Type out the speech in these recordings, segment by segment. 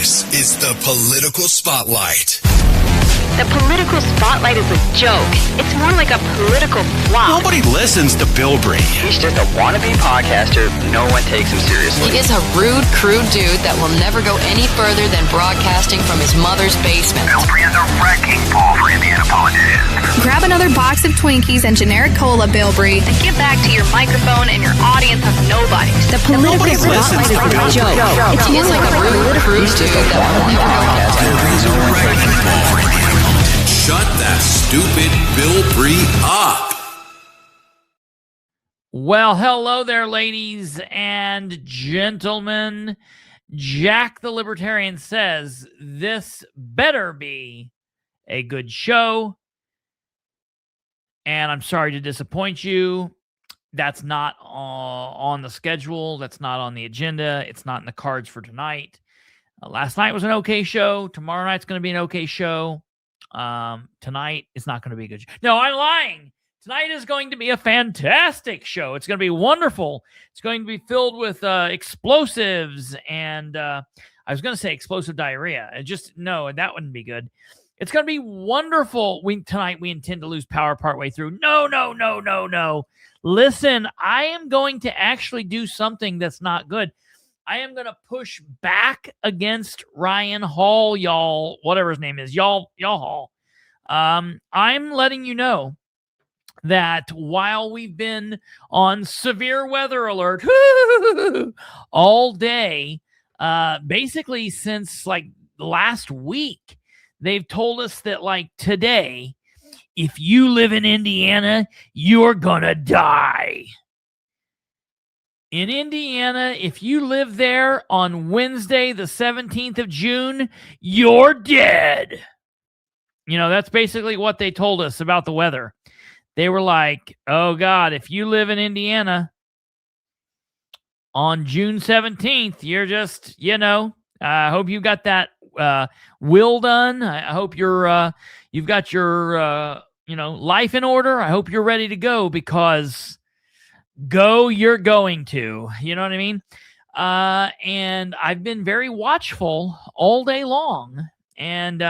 This is the Political Spotlight. The Political Spotlight is a joke. It's more like a political flop. Nobody listens to Bilbrey. He's just a wannabe podcaster. No one takes him seriously. He is a rude, crude dude that will never go any further than broadcasting from his mother's basement. Bilbrey is a wrecking ball for Indiana politicians. Grab another box of Twinkies and generic cola, Bilbrey, And get back to your microphone and your audience of nobodies. The Political Spotlight is a joke. It's He is like a rude, crude dude that will never go Bilbrey's a wrecking ball for Indiana politics. Shut that stupid Bilbrey up. Well, hello there, ladies and gentlemen. Jack the Libertarian says this better be a good show. And I'm sorry to disappoint you. That's not on the schedule. That's not on the agenda. It's not in the cards for tonight. Last night was an okay show. Tomorrow night's going to be an okay show. Tonight is not going to be a good show. No, I'm lying. Tonight is going to be a fantastic show. It's going to be wonderful. It's going to be filled with explosives and I was going to say explosive diarrhea. No, that wouldn't be good. It's going to be wonderful. Tonight we intend to lose power partway through. No. Listen, I am going to actually do something that's not good. I am going to push back against Ryan Hall, y'all, whatever his name is, y'all Hall. I'm letting you know that while we've been on severe weather alert all day, basically since like last week, they've told us that like today, if you live in Indiana, you're gonna die. In Indiana, if you live there on Wednesday, the 17th of June, you're dead. You know, that's basically what they told us about the weather. They were like, oh, God, if you live in Indiana on June 17th, you're just, I hope you got that will done. I hope you've got your, life in order. I hope you're ready to go because you're going to, you know what I mean? And I've been very watchful all day long. And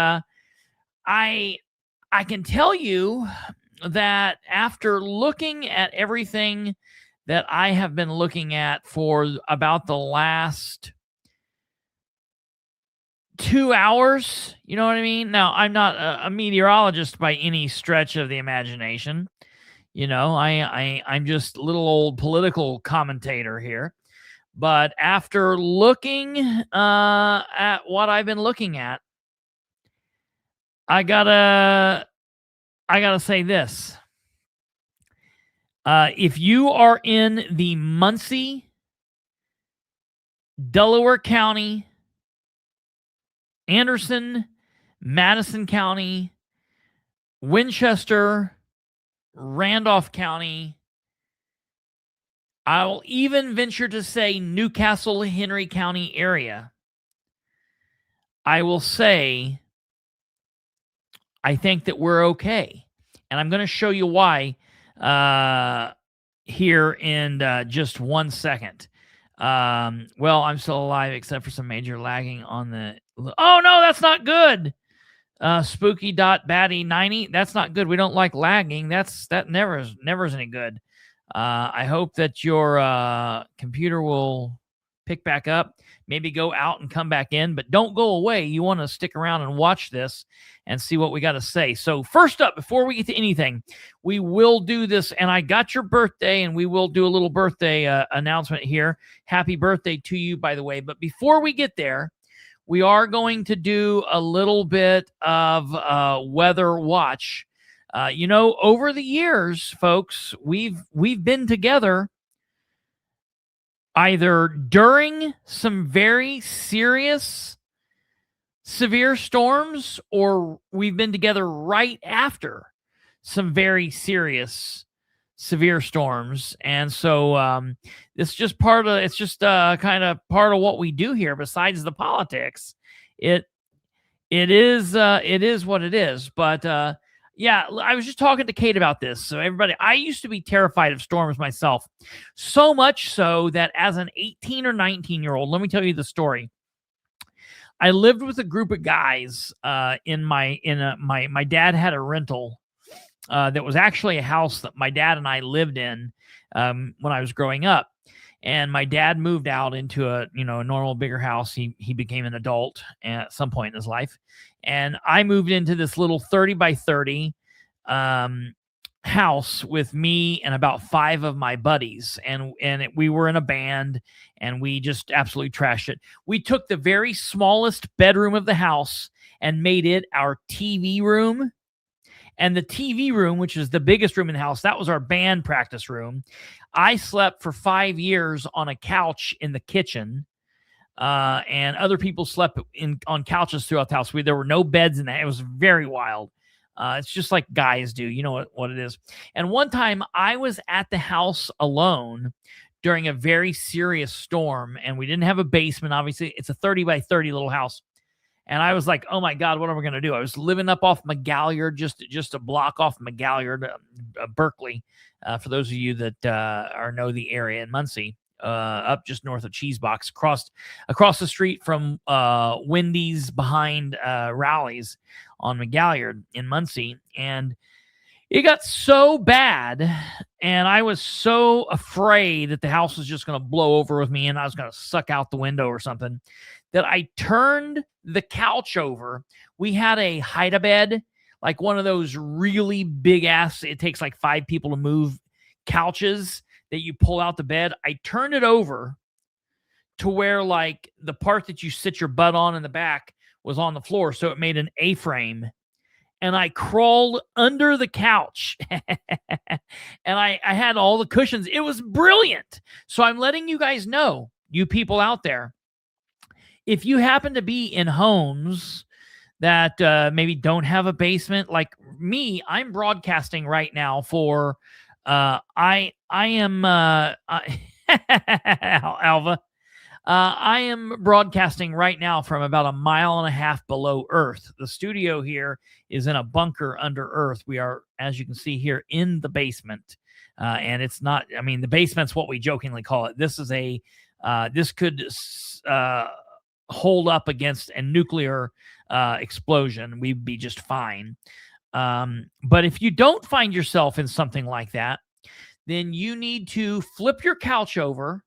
I can tell you that after looking at everything that I have been looking at for about the last 2 hours, you know what I mean? Now, I'm not a meteorologist by any stretch of the imagination. I'm just a little old political commentator here. But after looking at what I've been looking at, I gotta say this. If you are in the Muncie, Delaware County, Anderson, Madison County, Winchester, Randolph County, I will even venture to say Newcastle, Henry County area, I will say I think that we're okay. And I'm going to show you why here in just 1 second. Well, I'm still alive except for some major lagging on the... Oh, no, that's not good. Spooky.batty90. That's not good. We don't like lagging. That never is any good. I hope that your computer will pick back up, maybe go out and come back in, but don't go away. You want to stick around and watch this and see what we got to say. So first up, before we get to anything, we will do this, and I got your birthday, and we will do a little birthday announcement here. Happy birthday to you, by the way. But before we get there, we are going to do a little bit of weather watch. Over the years, folks, we've been together either during some very serious, severe storms, or we've been together right after some very serious, severe storms. And so it's just kind of part of what we do here. Besides the politics, it is what it is. But yeah, I was just talking to Kate about this. So everybody, I used to be terrified of storms myself. So much so that as an 18 or 19-year-old, let me tell you the story. I lived with a group of guys my dad had a rental that was actually a house that my dad and I lived in when I was growing up. And my dad moved out into a normal bigger house. He became an adult at some point in his life. And I moved into this little 30 by 30 house with me and about 5 of my buddies. And we were in a band, and we just absolutely trashed it. We took the very smallest bedroom of the house and made it our TV room. And the TV room, which is the biggest room in the house, that was our band practice room. I slept for 5 years on a couch in the kitchen, and other people slept on couches throughout the house. There were no beds in that. It was very wild. It's just like guys do. You know what it is. And one time I was at the house alone during a very serious storm, and we didn't have a basement. Obviously, it's a 30 by 30 little house. And I was like, oh, my God, what am I going to do? I was living up off McGalliard, just a block off McGalliard, Berkeley, for those of you that know the area in Muncie, up just north of Cheesebox, across the street from Wendy's behind Rallies on McGalliard in Muncie. And it got so bad, and I was so afraid that the house was just going to blow over with me and I was going to suck out the window or something, that I turned the couch over. We had a hide-a-bed, like one of those really big-ass, it takes like 5 people to move couches that you pull out the bed. I turned it over to where like the part that you sit your butt on in the back was on the floor, so it made an A-frame. And I crawled under the couch and I had all the cushions. It was brilliant. So I'm letting you guys know, you people out there, if you happen to be in homes that maybe don't have a basement, like me, I'm broadcasting right now for I am Alva. I am broadcasting right now from about 1.5 miles below Earth. The studio here is in a bunker under Earth. We are, as you can see here, in the basement. And it's not, I mean, the basement's what we jokingly call it. This is this could hold up against a nuclear explosion. We'd be just fine. But if you don't find yourself in something like that, then you need to flip your couch over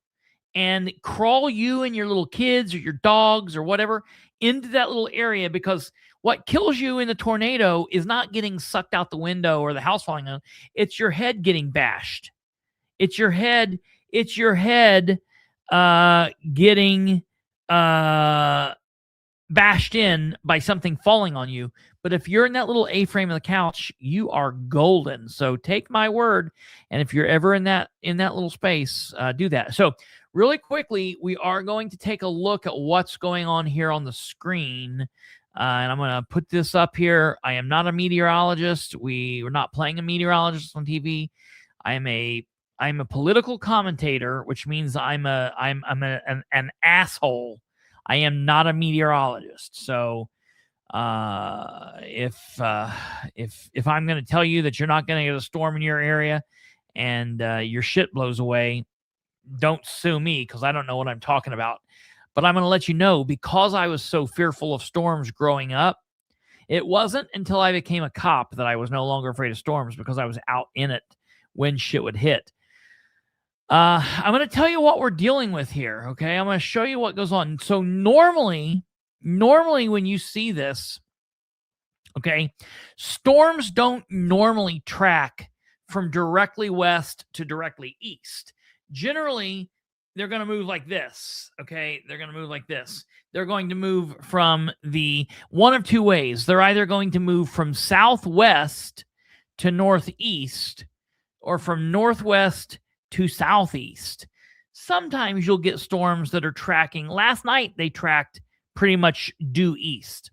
and crawl you and your little kids or your dogs or whatever into that little area, because what kills you in the tornado is not getting sucked out the window or the house falling down. It's your head getting bashed. It's your head getting bashed in by something falling on you. But if you're in that little A-frame of the couch, you are golden. So take my word. And if you're ever in that little space, do that. So really quickly, we are going to take a look at what's going on here on the screen. And I'm going to put this up here. I am not a meteorologist. We're not playing a meteorologist on TV. I'm a political commentator, which means I'm an asshole. I am not a meteorologist. So if I'm going to tell you that you're not going to get a storm in your area and your shit blows away, don't sue me, because I don't know what I'm talking about. But I'm going to let you know, because I was so fearful of storms growing up, it wasn't until I became a cop that I was no longer afraid of storms, because I was out in it when shit would hit. I'm going to tell you what we're dealing with here, okay? I'm going to show you what goes on. So normally when you see this, okay, storms don't normally track from directly west to directly east. Generally, they're going to move like this, okay? They're going to move like this. They're going to move from one of two ways. They're either going to move from southwest to northeast, or from northwest to southeast. Sometimes you'll get storms that are tracking. Last night, they tracked pretty much due east.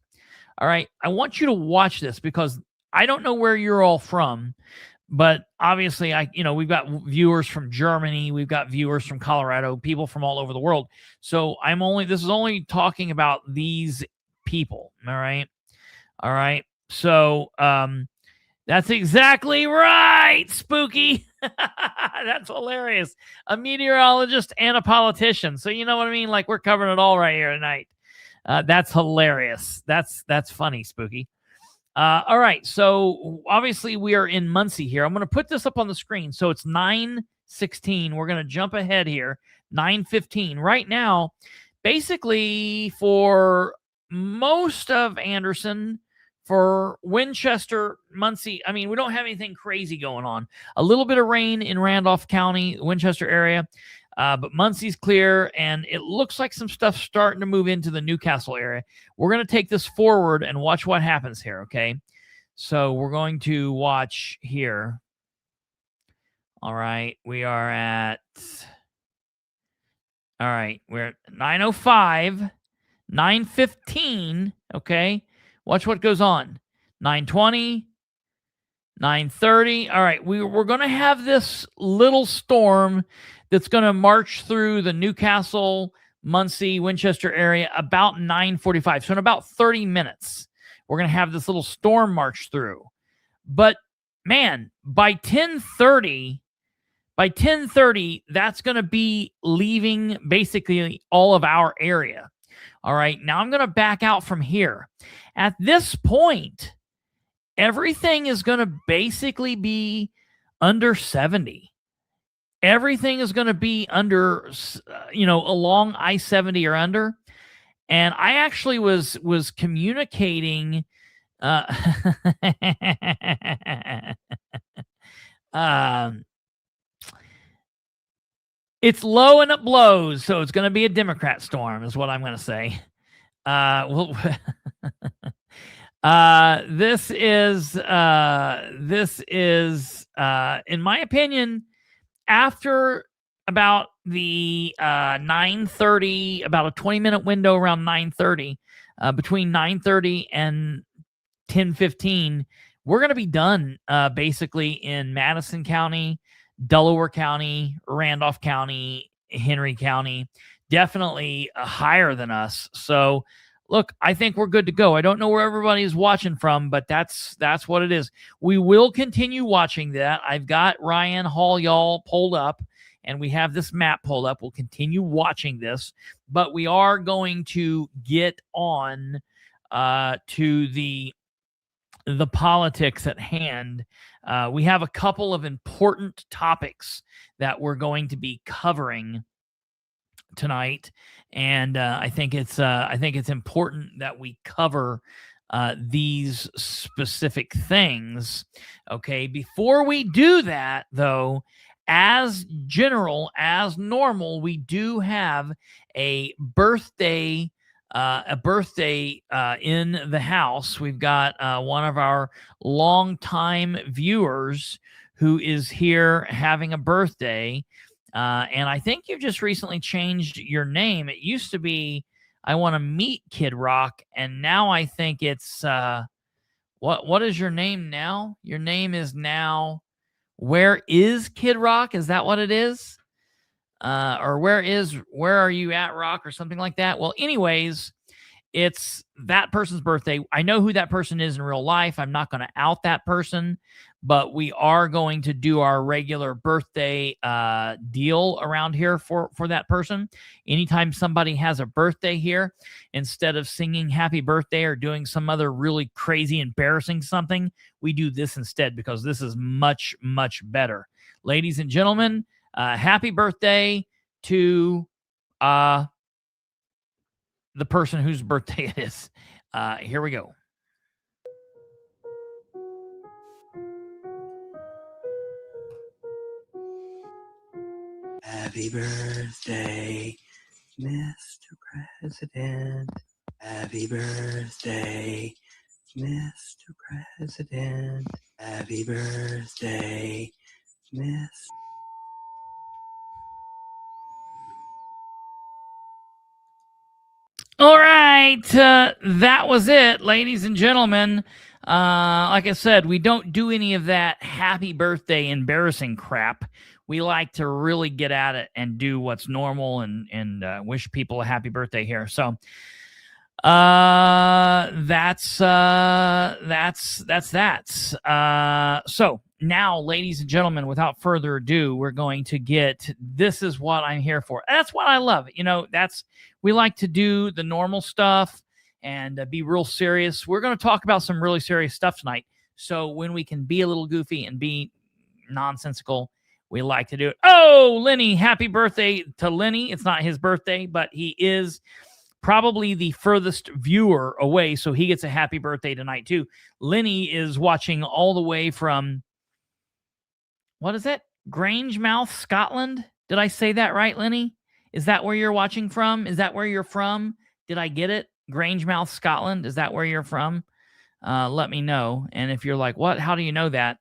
All right, I want you to watch this, because I don't know where you're all from, but obviously, we've got viewers from Germany, we've got viewers from Colorado, people from all over the world. So this is only talking about these people. All right. So that's exactly right, Spooky. That's hilarious. A meteorologist and a politician. So you know what I mean? Like, we're covering it all right here tonight. That's hilarious. That's funny, Spooky. All right, so obviously we are in Muncie here. I'm going to put this up on the screen. So it's 9:16. We're going to jump ahead here. 9:15 right now. Basically, for most of Anderson, for Winchester, Muncie, I mean, we don't have anything crazy going on. A little bit of rain in Randolph County, Winchester area, but Muncie's clear, and it looks like some stuff starting to move into the Newcastle area. We're going to take this forward and watch what happens here, okay? So we're going to watch here. All right, we're at 9:05, 9:15, okay? Watch what goes on. 9:20, 9:30. All right, we're going to have this little storm that's going to march through the Newcastle, Muncie, Winchester area about 9:45. So in about 30 minutes, we're going to have this little storm march through. But man, by 10:30, that's going to be leaving basically all of our area. All right, now I'm going to back out from here. At this point, everything is going to basically be under 70. Everything is going to be under, along I-70 or under. And I actually was communicating. It's low and it blows, so it's going to be a Democrat storm, is what I'm going to say. This is, in my opinion, after about the 9:30, about a 20-minute window around 9:30, between 9:30 and 10:15, we're going to be done basically in Madison County, Delaware County, Randolph County, Henry County, definitely higher than us. So, look, I think we're good to go. I don't know where everybody's watching from, but that's what it is. We will continue watching that. I've got Ryan Hall, y'all, pulled up, and we have this map pulled up. We'll continue watching this, but we are going to get on to the politics at hand. We have a couple of important topics that we're going to be covering tonight, and I think it's important that we cover these specific things. Okay, before we do that, though, as normal, we do have a birthday. In the house. We've got one of our longtime viewers who is here having a birthday. And I think you've just recently changed your name. It used to be, I want to meet Kid Rock. And now I think it's, what is your name now? Your name is now, Where is Kid Rock? Is that what it is? Or where are you at, Rock, or something like that? Well, anyways, it's that person's birthday. I know who that person is in real life. I'm not going to out that person, but we are going to do our regular birthday deal around here for that person. Anytime somebody has a birthday here, instead of singing happy birthday or doing some other really crazy, embarrassing something, we do this instead because this is much, much better. Ladies and gentlemen, happy birthday to the person whose birthday it is. Here we go. Happy birthday, Mr. President. Happy birthday, Mr. President. Happy birthday, Miss. All right, that was it, ladies and gentlemen. Like I said, we don't do any of that happy birthday embarrassing crap. We like to really get at it and do what's normal and wish people a happy birthday here. So that's that. So now, ladies and gentlemen, without further ado, we're going to get, this is what I'm here for. That's what I love. We like to do the normal stuff and be real serious. We're going to talk about some really serious stuff tonight. So when we can be a little goofy and be nonsensical, we like to do it. Oh, Lenny, happy birthday to Lenny. It's not his birthday, but he is probably the furthest viewer away, so he gets a happy birthday tonight too. Lenny is watching all the way from, what is it? Grangemouth, Scotland? Did I say that right, Lenny? Is that where you're watching from? Is that where you're from? Did I get it? Grangemouth, Scotland? Is that where you're from? Let me know. And if you're like, what? How do you know that?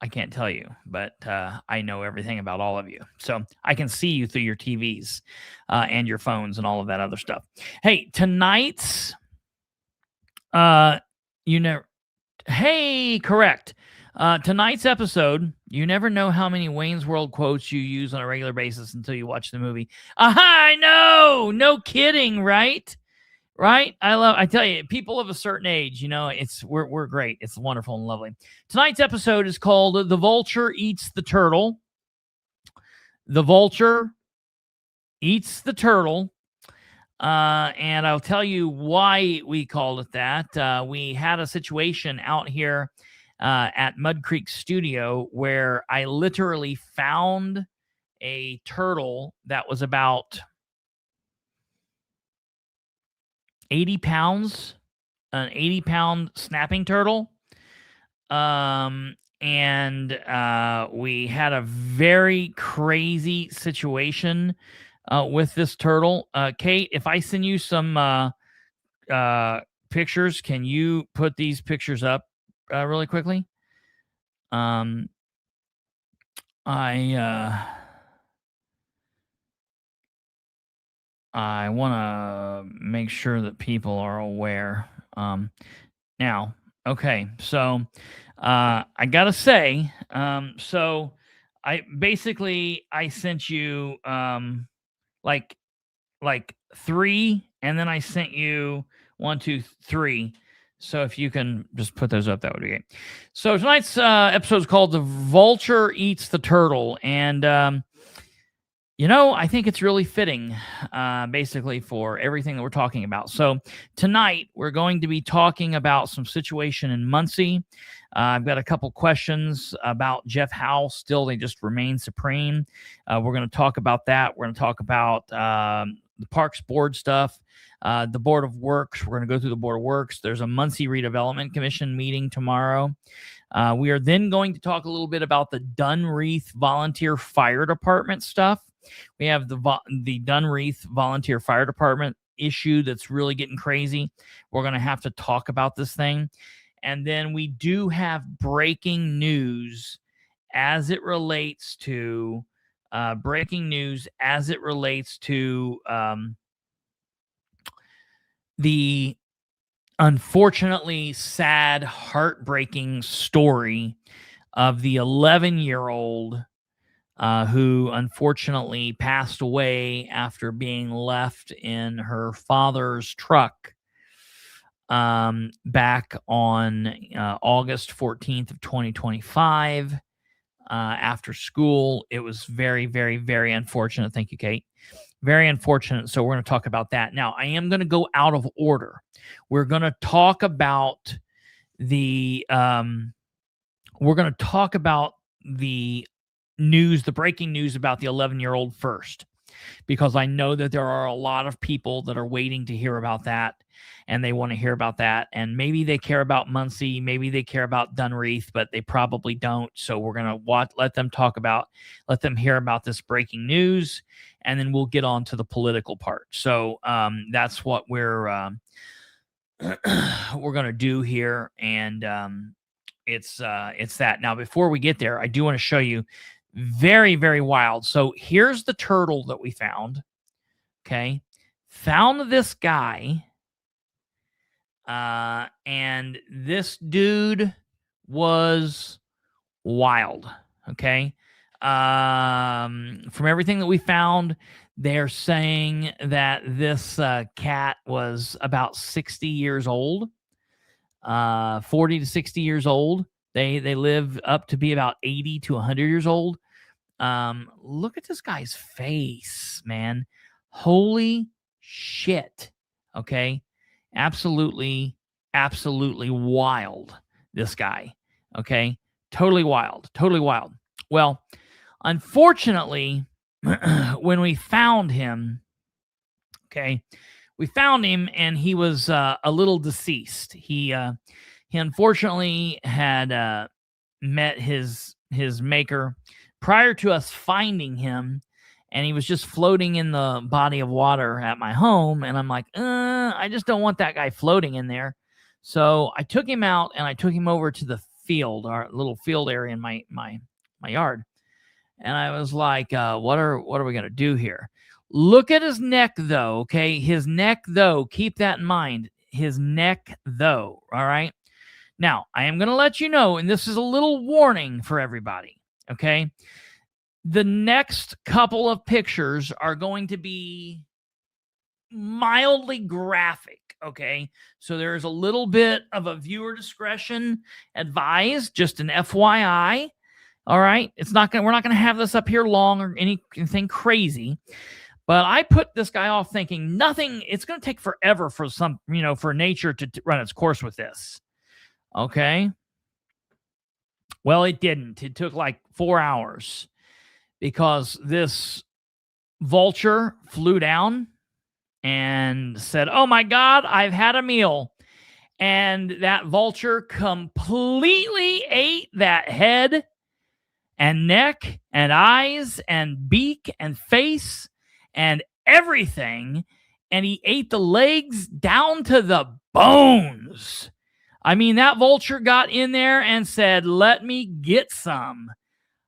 I can't tell you, but I know everything about all of you. So I can see you through your TVs and your phones and all of that other stuff. Hey, tonight's, correct. Tonight's episode, you never know how many Wayne's World quotes you use on a regular basis until you watch the movie. Aha, I know! No kidding, right? Right? I tell you, people of a certain age, we're great. It's wonderful and lovely. Tonight's episode is called The Vulture Eats the Turtle. The Vulture Eats the Turtle. And I'll tell you why we called it that. We had a situation out here at Mud Creek Studio where I literally found a turtle that was about 80 pounds, an 80-pound snapping turtle. And we had a very crazy situation with this turtle. Kate, if I send you some pictures, can you put these pictures up really quickly? I want to make sure that people are aware. Now, okay, so I gotta say, so I sent you like 3, and then I sent you 1, 2, 3. So if you can just put those up, that would be great. So tonight's episode is called The Vulture Eats the Turtle, and I think it's really fitting, basically, for everything that we're talking about. So tonight, we're going to be talking about some situation in Muncie. I've got a couple questions about Jeff Howe. Still, they just remain supreme. We're going to talk about that. We're going to talk about the Parks Board stuff, the Board of Works. We're going to go through the Board of Works. There's a Muncie Redevelopment Commission meeting tomorrow. We are then going to talk a little bit about the Dunreith Volunteer Fire Department stuff. We have the Dunreith Volunteer Fire Department issue that's really getting crazy. We're going to have to talk about this thing. And then we do have breaking news as it relates to the unfortunately sad, heartbreaking story of the 11-year-old who unfortunately passed away after being left in her father's truck back on August 14th of 2025 after school. It was very, very, very unfortunate. Thank you, Kate. Very unfortunate. So we're going to talk about that. Now, I am going to go out of order. We're going to talk about the news, the breaking news about the 11-year-old first, because I know that there are a lot of people that are waiting to hear about that, and they want to hear about that, and maybe they care about Muncie, maybe they care about Dunreith, but they probably don't. So we're going to let them hear about this breaking news, and then we'll get on to the political part. So that's what we're going to do here, and it's that. Now, before we get there, I do want to show you very, very wild. So here's the turtle that we found. Okay. Found this guy. And this dude was wild. Okay. From everything that we found, they're saying that this cat was about 60 years old. 40 to 60 years old. They live up to be about 80 to 100 years old. Look at this guy's face, man. Holy shit. Okay. Absolutely wild. This guy. Okay. Totally wild. Well, unfortunately, when we found him, and he was a little deceased. He unfortunately had met his maker prior to us finding him, and he was just floating in the body of water at my home. And I'm like, I just don't want that guy floating in there. So I took him out and I took him over to the field, our little field area in my yard. And I was like, what are we going to do here? Look at his neck, though, okay? His neck, though, keep that in mind. His neck, though, all right? Now, I am going to let you know, and this is a little warning for everybody, okay? The next couple of pictures are going to be mildly graphic, okay? So there's a little bit of a viewer discretion advised, just an FYI, all right? We're not going to have this up here long or anything crazy. But I put this guy off thinking it's going to take forever for for nature to run its course with this. Okay. Well, it didn't. It took like 4 hours because this vulture flew down and said, "Oh my God, I've had a meal." And that vulture completely ate that head and neck and eyes and beak and face and everything, and he ate the legs down to the bones. I mean, that vulture got in there and said, "Let me get some."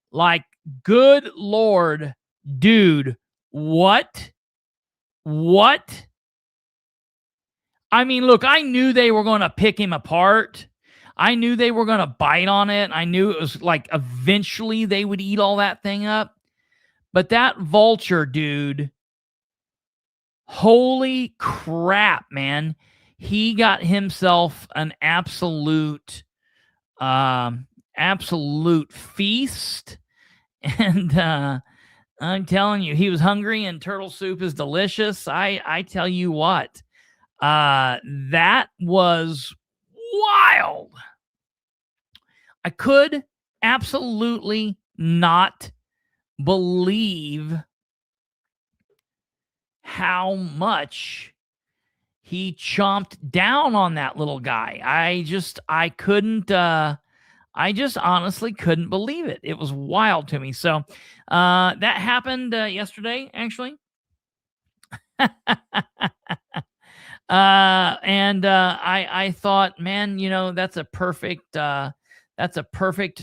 Like, good Lord, dude, what? I mean, look, I knew they were going to pick him apart. I knew they were going to bite on it. I knew it was like eventually they would eat all that thing up. But that vulture, dude, holy crap, man. He got himself an absolute feast. And I'm telling you, he was hungry, and turtle soup is delicious. I tell you what, that was wild. I could absolutely not believe how much he chomped down on that little guy. I just honestly couldn't believe it. It was wild to me. So that happened yesterday, actually. I thought, man, that's a perfect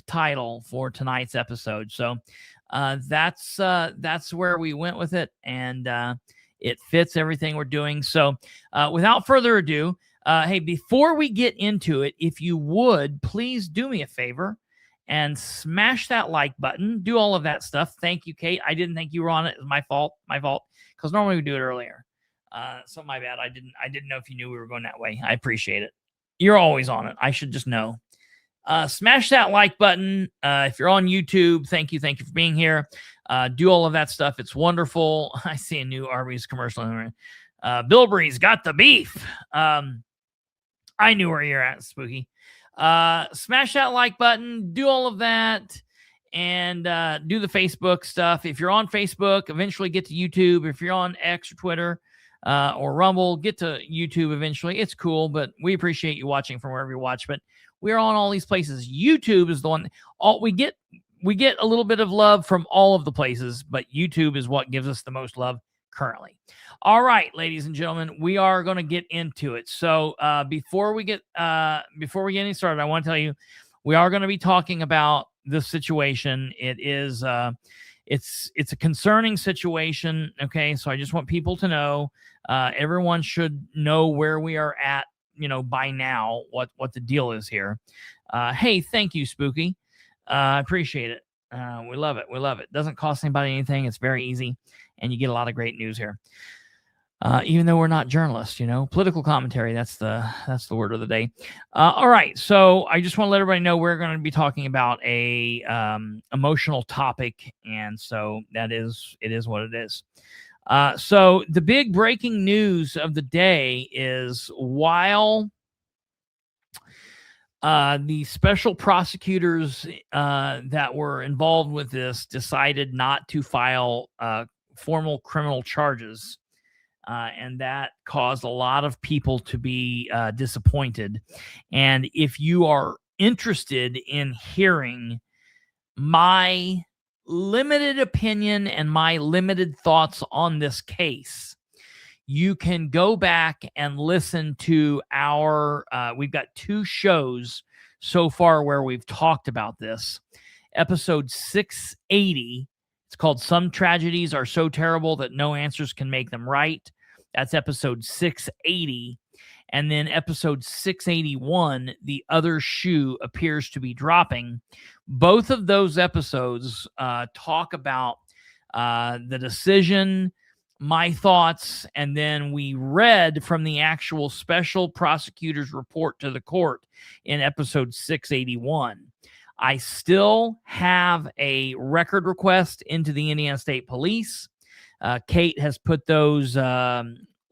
title for tonight's episode. So that's where we went with it, and it fits everything we're doing. So without further ado, hey, before we get into it, if you would, please do me a favor and smash that like button. Do all of that stuff. Thank you, Kate. I didn't think you were on it. It was my fault, because normally we do it earlier. So my bad. I didn't know if you knew we were going that way. I appreciate it. You're always on it. I should just know. Smash that like button. If you're on YouTube, thank you for being here. Do all of that stuff. It's wonderful. I see a new Arby's commercial. Bilbrey's got the beef. I knew where you're at, Spooky. Smash that like button. Do all of that. And do the Facebook stuff. If you're on Facebook, eventually get to YouTube. If you're on X or Twitter or Rumble, get to YouTube eventually. It's cool, but we appreciate you watching from wherever you watch. But we're on all these places. YouTube is the one. We get a little bit of love from all of the places, but YouTube is what gives us the most love currently. All right, ladies and gentlemen, we are going to get into it. So before we get any started, I want to tell you we are going to be talking about this situation. It is it's a concerning situation. Okay, so I just want people to know. Everyone should know where we are at. By now, what the deal is here. Hey, thank you, Spooky. I appreciate it. We love it. Doesn't cost anybody anything. It's very easy, and you get a lot of great news here. even though we're not journalists, political commentary. That's the word of the day. All right. So I just want to let everybody know we're going to be talking about a emotional topic. And so it is what it is. So the big breaking news of the day is while the special prosecutors that were involved with this decided not to file formal criminal charges, and that caused a lot of people to be disappointed. And if you are interested in hearing my limited opinion and my limited thoughts on this case, you can go back and listen to our, we've got 2 shows so far where we've talked about this. Episode 680, it's called Some Tragedies Are So Terrible That No Answers Can Make Them Right. That's episode 680. And then episode 681, The Other Shoe Appears to Be Dropping. Both of those episodes talk about the decision, my thoughts, and then we read from the actual special prosecutor's report to the court in episode 681. I still have a record request into the Indiana State Police. Kate has put those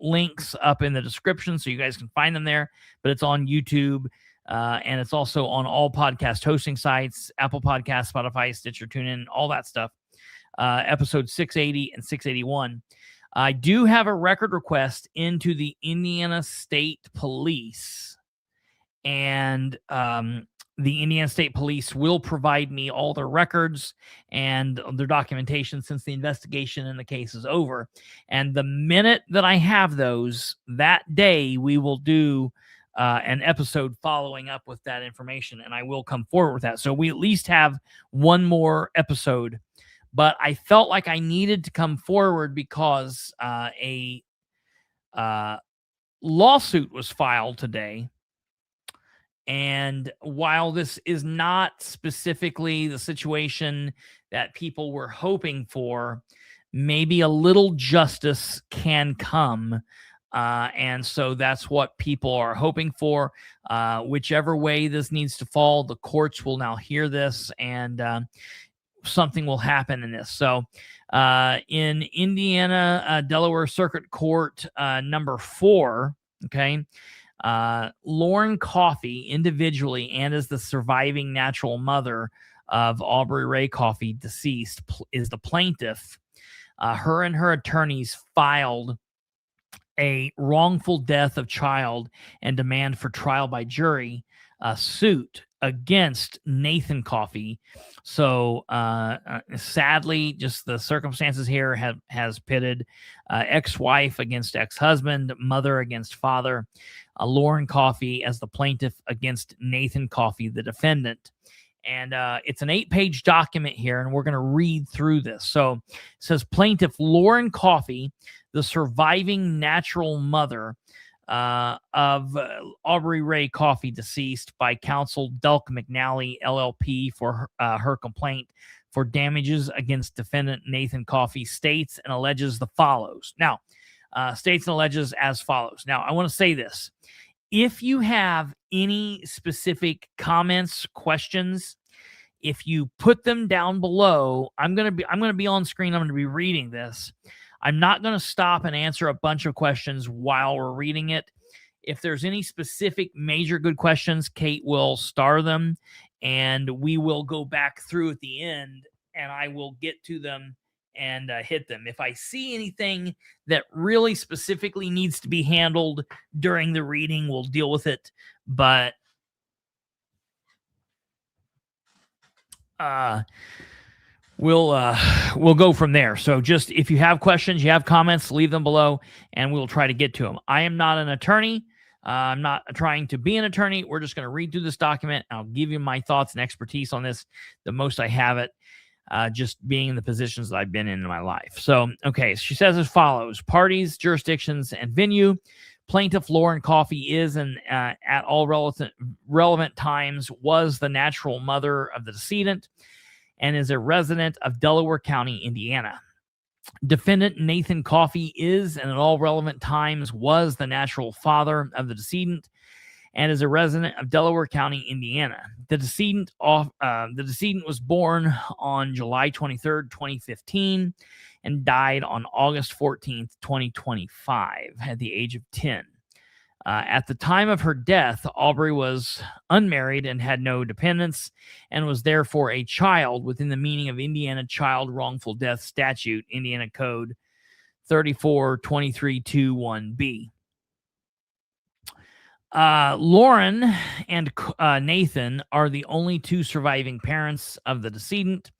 links up in the description so you guys can find them there, but it's on YouTube, and it's also on all podcast hosting sites, Apple Podcasts, Spotify, Stitcher, TuneIn, all that stuff. Episode 680 and 681. I do have a record request into the Indiana State Police, and the Indiana State Police will provide me all their records and their documentation since the investigation in the case is over. And the minute that I have those, that day we will do an episode following up with that information, and I will come forward with that. So we at least have one more episode. But I felt like I needed to come forward because a lawsuit was filed today. And while this is not specifically the situation that people were hoping for, maybe a little justice can come. And so that's what people are hoping for. Whichever way this needs to fall, the courts will now hear this, and something will happen in this. So in Indiana, Delaware Circuit Court number 4, okay, Lauren Coffey, individually and as the surviving natural mother of Aubrey Ray Coffey, deceased, is the plaintiff. Her and her attorneys filed a wrongful death of child and demand for trial by jury suit against Nathan Coffey. So sadly, just the circumstances here has pitted ex-wife against ex-husband, mother against father, Lauren Coffey as the plaintiff against Nathan Coffey, the defendant. And it's an 8-page document here, and we're going to read through this. So it says, plaintiff Lauren Coffey, the surviving natural mother of Aubrey Ray Coffey, deceased, by counsel Delk McNally, LLP, for her complaint for damages against defendant Nathan Coffey, states and alleges the follows. Now, states and alleges as follows. Now, I want to say this. If you have any specific comments, questions, if you put them down below, I'm going to be on screen. I'm going to be reading this. I'm not going to stop and answer a bunch of questions while we're reading it. If there's any specific major good questions, Kate will star them, and we will go back through at the end, and I will get to them and hit them. If I see anything that really specifically needs to be handled during the reading, we'll deal with it. But we'll go from there. So just if you have questions, you have comments, leave them below, and we'll try to get to them. I am not an attorney. I'm not trying to be an attorney. We're just going to read through this document. I'll give you my thoughts and expertise on this the most I have it, just being in the positions that I've been in my life. So, okay, she says as follows: parties, jurisdictions, and venue. Plaintiff Lauren Coffey is, and at all relevant times, was the natural mother of the decedent and is a resident of Delaware County, Indiana. Defendant Nathan Coffey is, and at all relevant times, was the natural father of the decedent and is a resident of Delaware County, Indiana. The decedent was born on July 23rd, 2015, and died on August 14th, 2025, at the age of 10. At the time of her death, Aubrey was unmarried and had no dependents, and was therefore a child within the meaning of Indiana Child Wrongful Death Statute, Indiana Code 342321B. Lauren and Nathan are the only two surviving parents of the decedent.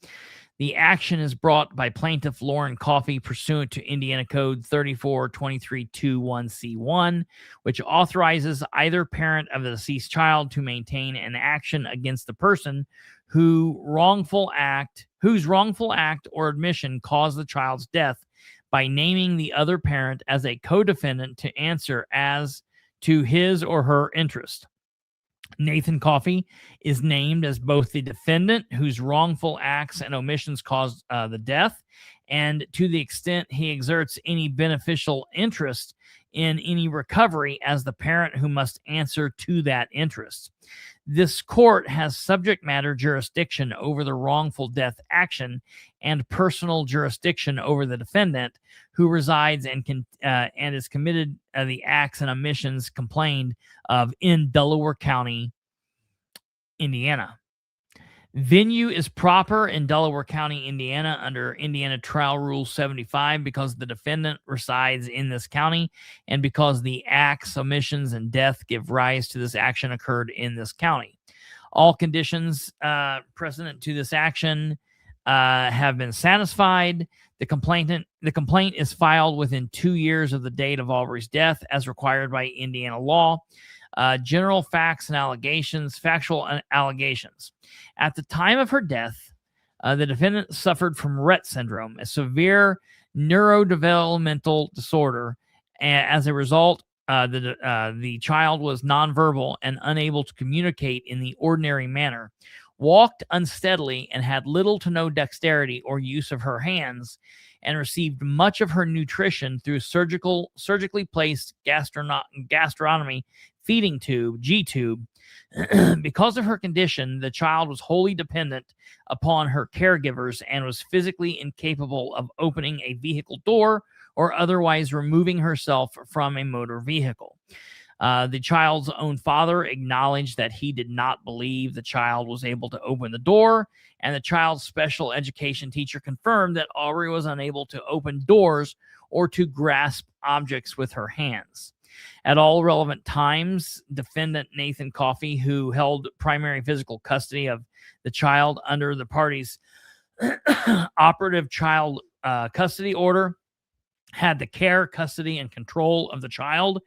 The action is brought by plaintiff Lauren Coffey pursuant to Indiana Code 342321C1, which authorizes either parent of the deceased child to maintain an action against the person whose wrongful act or admission caused the child's death by naming the other parent as a co-defendant to answer as to his or her interest. Nathan Coffey is named as both the defendant whose wrongful acts and omissions caused the death, and to the extent he exerts any beneficial interest in any recovery, as the parent who must answer to that interest. This court has subject matter jurisdiction over the wrongful death action and personal jurisdiction over the defendant who resides and is committed the acts and omissions complained of in Delaware County, Indiana. Venue is proper in Delaware County, Indiana, under Indiana Trial Rule 75 because the defendant resides in this county and because the acts, omissions, and death give rise to this action occurred in this county. All conditions precedent to this action have been satisfied. The complaint is filed within 2 years of the date of Aubrey's death, as required by Indiana law. General facts and allegations, factual allegations. At the time of her death, the defendant suffered from Rett syndrome, a severe neurodevelopmental disorder. As a result, the child was nonverbal and unable to communicate in the ordinary manner, walked unsteadily, and had little to no dexterity or use of her hands, and received much of her nutrition through surgically placed gastrostomy feeding tube, G-tube. Because of her condition, the child was wholly dependent upon her caregivers and was physically incapable of opening a vehicle door or otherwise removing herself from a motor vehicle. The child's own father acknowledged that he did not believe the child was able to open the door, and the child's special education teacher confirmed that Aubrey was unable to open doors or to grasp objects with her hands. At all relevant times, defendant Nathan Coffey, who held primary physical custody of the child under the party's operative child custody order, had the care, custody, and control of the child,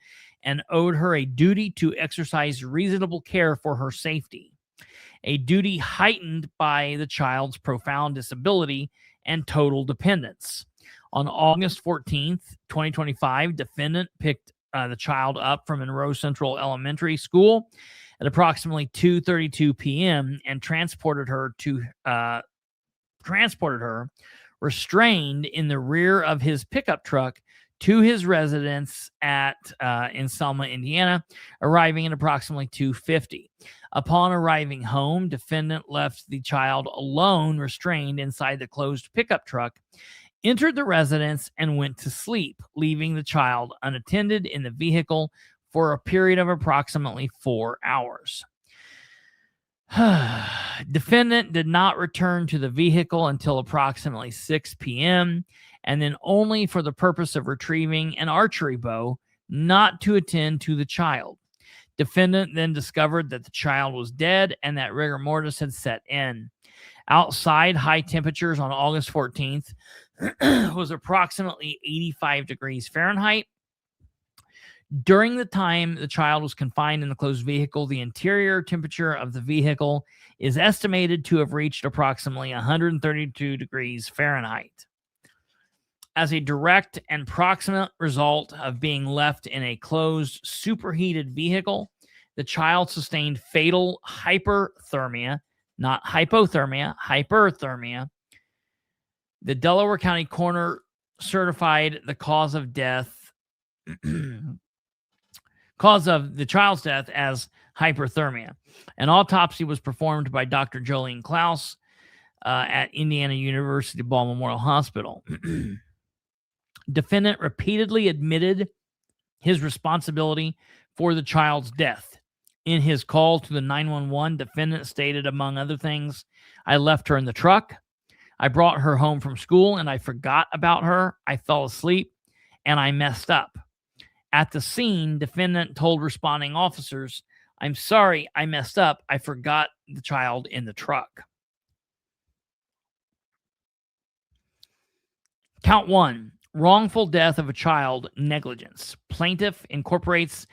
and owed her a duty to exercise reasonable care for her safety, a duty heightened by the child's profound disability and total dependence. On August 14th, 2025, defendant picked the child up from Monroe Central Elementary School at approximately 2:32 p.m. and transported her restrained in the rear of his pickup truck to his residence in Selma, Indiana, arriving at approximately 2:50. Upon arriving home, defendant left the child alone, restrained inside the closed pickup truck, entered the residence, and went to sleep, leaving the child unattended in the vehicle for a period of approximately 4 hours. Defendant did not return to the vehicle until approximately 6 p.m., and then only for the purpose of retrieving an archery bow, not to attend to the child. Defendant then discovered that the child was dead and that rigor mortis had set in. Outside, high temperatures on August 14th was approximately 85 degrees Fahrenheit. During the time the child was confined in the closed vehicle, the interior temperature of the vehicle is estimated to have reached approximately 132 degrees Fahrenheit. As a direct and proximate result of being left in a closed, superheated vehicle, the child sustained fatal hyperthermia, not hypothermia, hyperthermia. The Delaware County coroner certified the cause of the child's death as hyperthermia. An autopsy was performed by Dr. Jolene Klaus at Indiana University Ball Memorial Hospital. Defendant repeatedly admitted his responsibility for the child's death. In his call to the 911, defendant stated, among other things, "I left her in the truck. I brought her home from school and I forgot about her. I fell asleep and I messed up." At the scene, defendant told responding officers, "I'm sorry, I messed up. I forgot the child in the truck." Count 1, wrongful death of a child, negligence. Plaintiff incorporates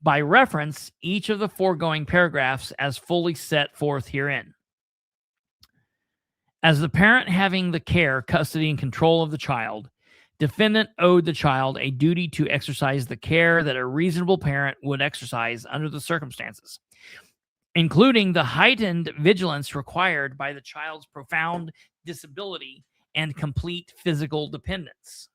by reference each of the foregoing paragraphs as fully set forth herein. As the parent having the care, custody, and control of the child, defendant owed the child a duty to exercise the care that a reasonable parent would exercise under the circumstances, including the heightened vigilance required by the child's profound disability and complete physical dependence.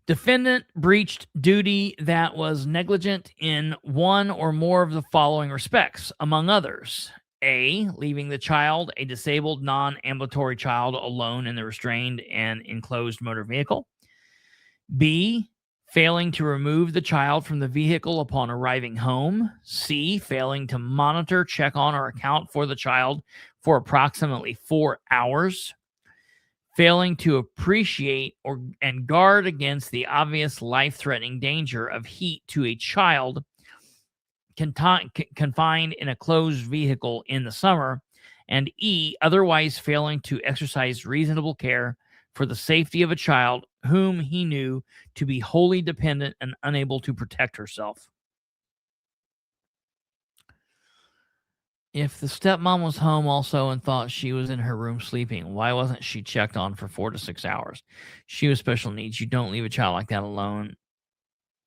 Defendant breached duty that was negligent in one or more of the following respects, among others. A, leaving the child, a disabled non-ambulatory child, alone in the restrained and enclosed motor vehicle. B, failing to remove the child from the vehicle upon arriving home. C, failing to monitor, check on, or account for the child for approximately 4 hours. Failing to appreciate and guard against the obvious life-threatening danger of heat to a child confined in a closed vehicle in the summer. And E, otherwise failing to exercise reasonable care for the safety of a child whom he knew to be wholly dependent and unable to protect herself. If the stepmom was home also and thought she was in her room sleeping, why wasn't she checked on for 4 to 6 hours? She was special needs. You don't leave a child like that alone,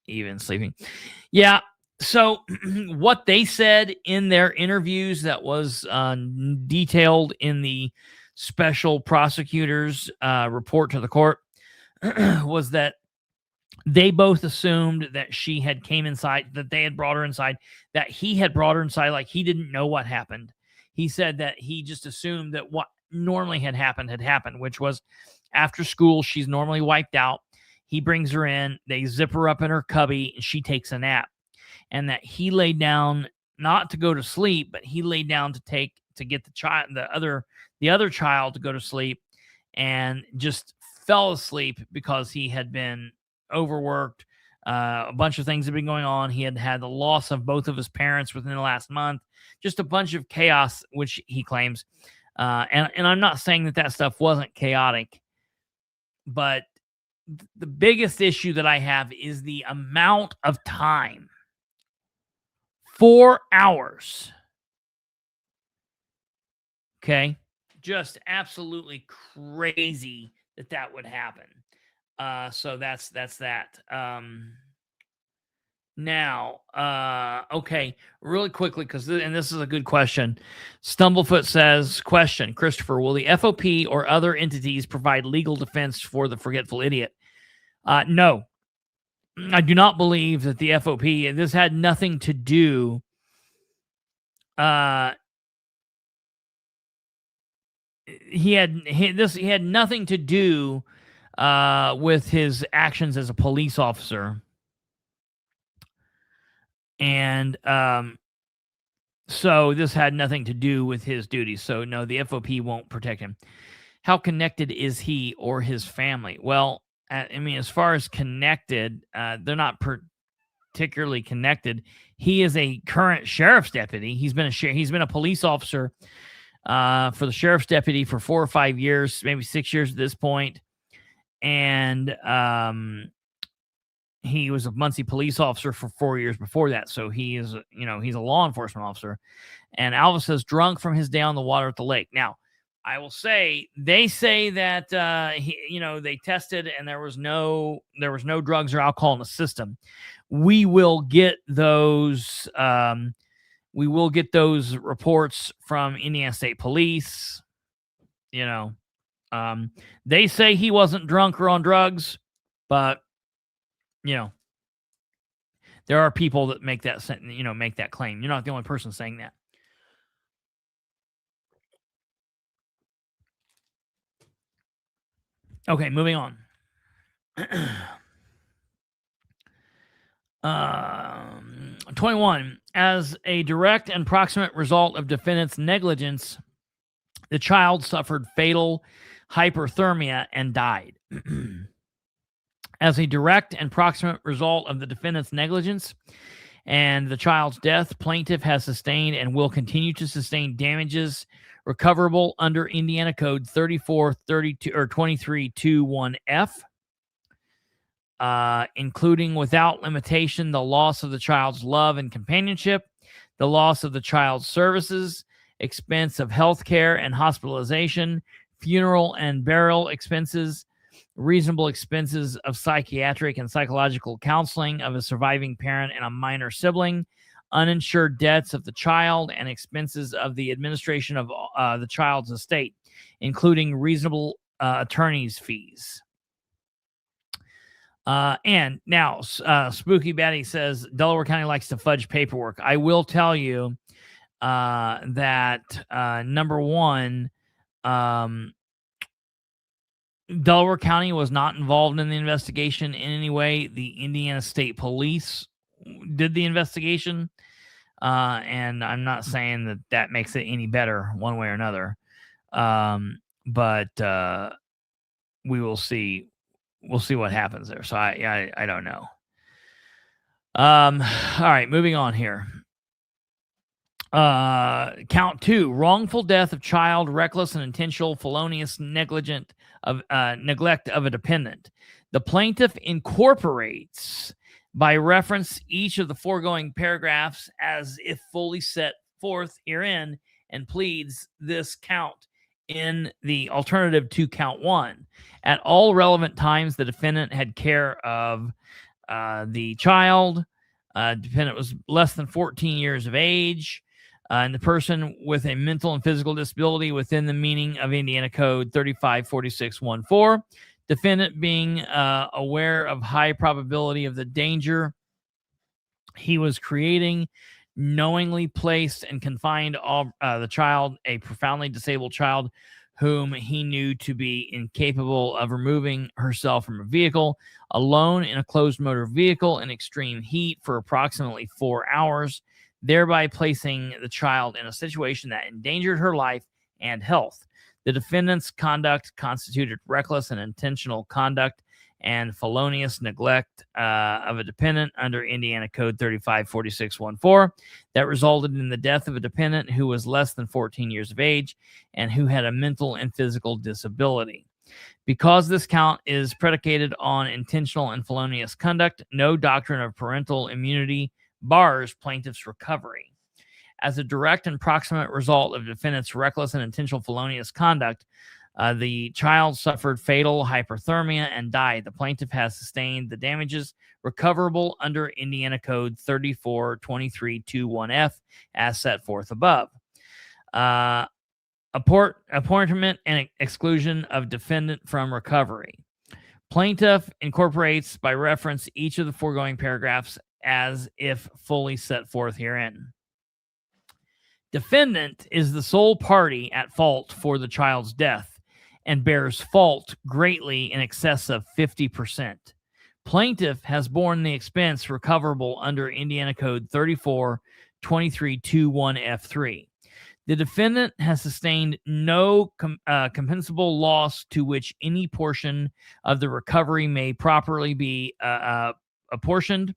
even sleeping. Yeah. So what they said in their interviews that was detailed in the special prosecutor's report to the court was that they both assumed that she had came inside, that they had brought her inside, that he had brought her inside, like he didn't know what happened. He said that he just assumed that what normally had happened, which was after school, she's normally wiped out. He brings her in, they zip her up in her cubby, and she takes a nap. And that he laid down not to go to sleep, but he laid down to get the other child to go to sleep, and just fell asleep because he had been overworked. A bunch of things had been going on. He had had the loss of both of his parents within the last month. Just a bunch of chaos, which he claims. And I'm not saying that stuff wasn't chaotic, but the biggest issue that I have is the amount of time. 4 hours. Okay. Just absolutely crazy that would happen. So that's that. Now, okay, really quickly, because this is a good question. Stumblefoot says, question, Christopher, will the FOP or other entities provide legal defense for the forgetful idiot? No. I do not believe that the FOP, and this had nothing to do, he had nothing to do with his actions as a police officer. And so this had nothing to do with his duties. So no, the FOP won't protect him. How connected is he or his family? Well, I mean, as far as connected, they're not particularly connected. He is a current sheriff's deputy. He's been a police officer for the sheriff's deputy for 4 or 5 years, maybe 6 years at this point. And he was a Muncie police officer for 4 years before that. So he is, he's a law enforcement officer. And Alva says drunk from his day on the water at the lake. Now, I will say, they say that, they tested and there was no drugs or alcohol in the system. We will get those, reports from Indiana State Police, They say he wasn't drunk or on drugs, but there are people that make that make that claim. You're not the only person saying that. Okay, moving on. 21. As a direct and proximate result of defendant's negligence, the child suffered fatal hyperthermia and died. As a direct and proximate result of the defendant's negligence and the child's death, plaintiff has sustained and will continue to sustain damages recoverable under Indiana Code 3432 or 2321F, including without limitation the loss of the child's love and companionship, the loss of the child's services, expense of health care and hospitalization, funeral and burial expenses, reasonable expenses of psychiatric and psychological counseling of a surviving parent and a minor sibling, uninsured debts of the child, and expenses of the administration of the child's estate, including reasonable attorney's fees. And now, Spooky Betty says, Delaware County likes to fudge paperwork. I will tell you that, number one, Delaware County was not involved in the investigation in any way. The Indiana State Police did the investigation. And I'm not saying that makes it any better one way or another. But we will see. We'll see what happens there. So I don't know. All right, moving on here. Count 2, wrongful death of child, reckless and intentional felonious neglect of a dependent. The plaintiff incorporates by reference each of the foregoing paragraphs as if fully set forth herein and pleads this count in the alternative to count 1. At all relevant times, the defendant had care of the child. Defendant was less than 14 years of age. And the person with a mental and physical disability within the meaning of Indiana Code 354614. Defendant being aware of high probability of the danger he was creating, knowingly placed and confined the child, a profoundly disabled child, whom he knew to be incapable of removing herself from a vehicle, alone in a closed motor vehicle in extreme heat for approximately 4 hours, thereby placing the child in a situation that endangered her life and health. The defendant's conduct constituted reckless and intentional conduct and felonious neglect of a dependent under Indiana Code 354614 that resulted in the death of a dependent who was less than 14 years of age and who had a mental and physical disability. Because this count is predicated on intentional and felonious conduct, no doctrine of parental immunity bars plaintiff's recovery. As a direct and proximate result of defendant's reckless and intentional felonious conduct, the child suffered fatal hyperthermia and died. The plaintiff has sustained the damages recoverable under Indiana Code 342321F as set forth above. Apportionment and exclusion of defendant from recovery. Plaintiff incorporates by reference each of the foregoing paragraphs as if fully set forth herein. Defendant is the sole party at fault for the child's death and bears fault greatly in excess of 50%. Plaintiff has borne the expense recoverable under Indiana Code 342321F3. The defendant has sustained no compensable loss to which any portion of the recovery may properly be apportioned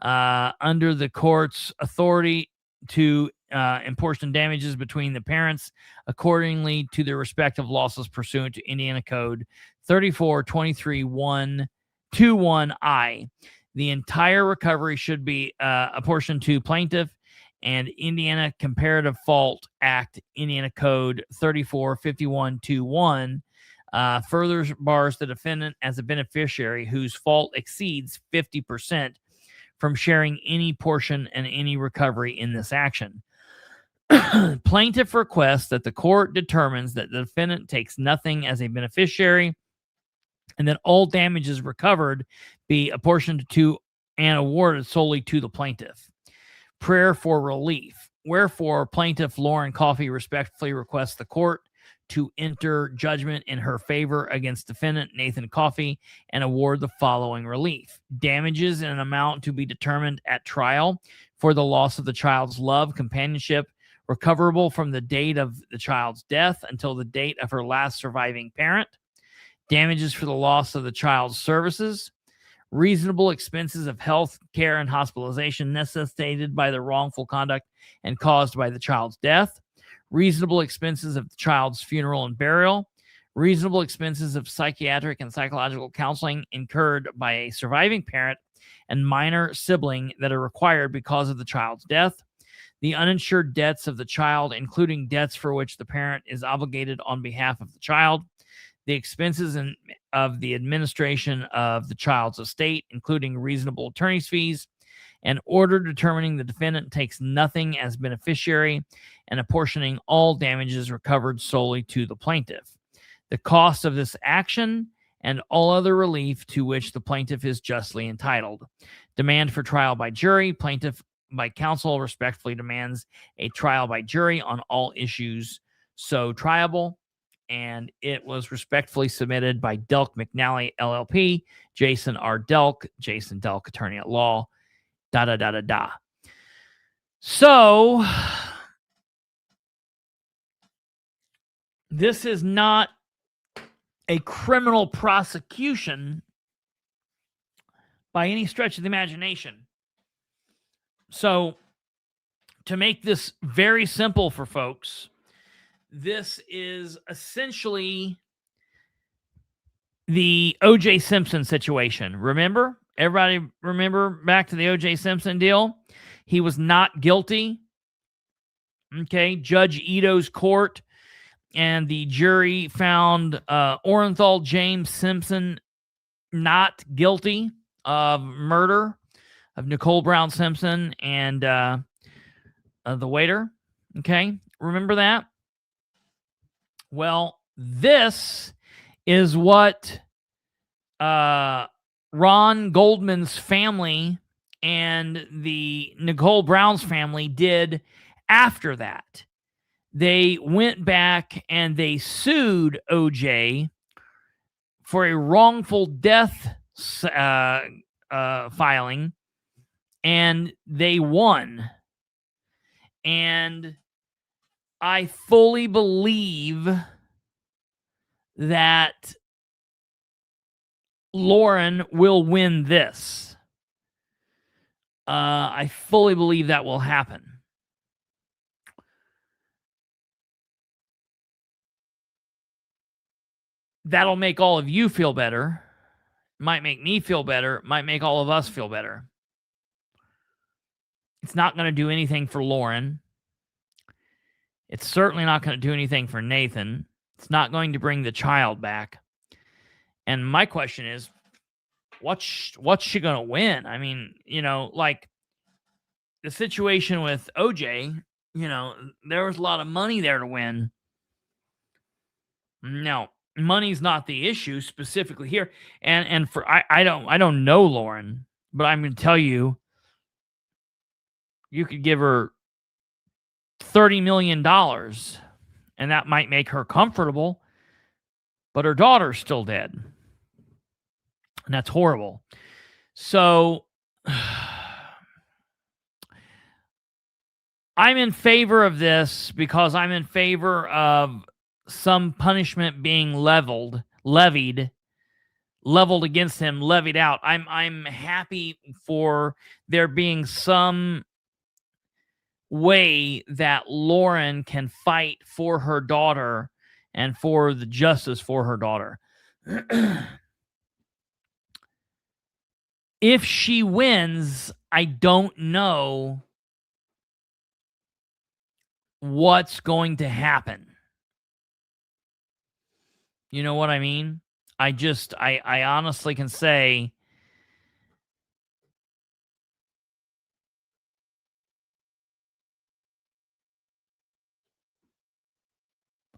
under the court's authority to apportion damages between the parents accordingly to their respective losses pursuant to Indiana Code 342321I. The entire recovery should be apportioned to plaintiff, and Indiana Comparative Fault Act, Indiana Code 345121, further bars the defendant as a beneficiary whose fault exceeds 50% from sharing any portion and any recovery in this action. Plaintiff requests that the court determines that the defendant takes nothing as a beneficiary and that all damages recovered be apportioned to and awarded solely to the plaintiff. Prayer for relief. Wherefore, plaintiff Lauren Coffey respectfully requests the court to enter judgment in her favor against defendant Nathan Coffey and award the following relief. Damages in an amount to be determined at trial for the loss of the child's love, companionship, recoverable from the date of the child's death until the date of her last surviving parent. Damages for the loss of the child's services. Reasonable expenses of health care and hospitalization necessitated by the wrongful conduct and caused by the child's death. Reasonable expenses of the child's funeral and burial. Reasonable expenses of psychiatric and psychological counseling incurred by a surviving parent and minor sibling that are required because of the child's death. The uninsured debts of the child, including debts for which the parent is obligated on behalf of the child. The expenses of the administration of the child's estate, including reasonable attorney's fees. An order determining the defendant takes nothing as beneficiary and apportioning all damages recovered solely to the plaintiff. The cost of this action and all other relief to which the plaintiff is justly entitled. Demand for trial by jury. Plaintiff by counsel respectfully demands a trial by jury on all issues so triable. And it was respectfully submitted by Delk McNally, LLP, Jason R. Delk, Jason Delk, attorney at law, da-da-da-da-da. So, this is not a criminal prosecution by any stretch of the imagination. So, to make this very simple for folks, this is essentially the O.J. Simpson situation. Remember? Everybody remember back to the O.J. Simpson deal? He was not guilty. Okay, Judge Ito's court and the jury found Orenthal James Simpson not guilty of murder of Nicole Brown Simpson and the waiter. Okay, remember that? Well, this is what Ron Goldman's family and the Nicole Brown's family did after that. They went back and they sued OJ for a wrongful death filing, and they won. And I fully believe that Lauren will win this. I fully believe that will happen. That'll make all of you feel better. Might make me feel better. Might make all of us feel better. It's not going to do anything for Lauren. It's certainly not going to do anything for Nathan. It's not going to bring the child back. And my question is, what's she going to win? I mean, like the situation with OJ, there was a lot of money there to win. No, money's not the issue specifically here. And for I don't know Lauren, but I'm going to tell you, you could give her $30 million, and that might make her comfortable, but her daughter's still dead. And that's horrible. So I'm in favor of this because I'm in favor of some punishment being leveled against him, levied out. I'm happy for there being some way that Lauren can fight for her daughter and for the justice for her daughter. If she wins, I don't know what's going to happen. You know what I mean? I honestly can say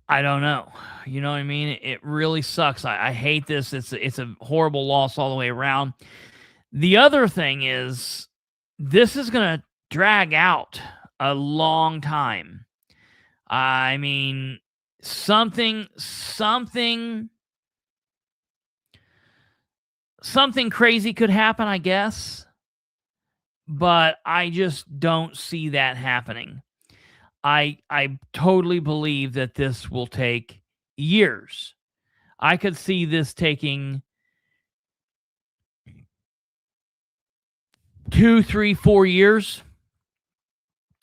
I don't know. You know what I mean? It really sucks. I hate this. It's a horrible loss all the way around. The other thing is, this is going to drag out a long time. I mean, something crazy could happen, I guess, but I just don't see that happening. I totally believe that this will take years. I could see this taking 2, 3, 4 years,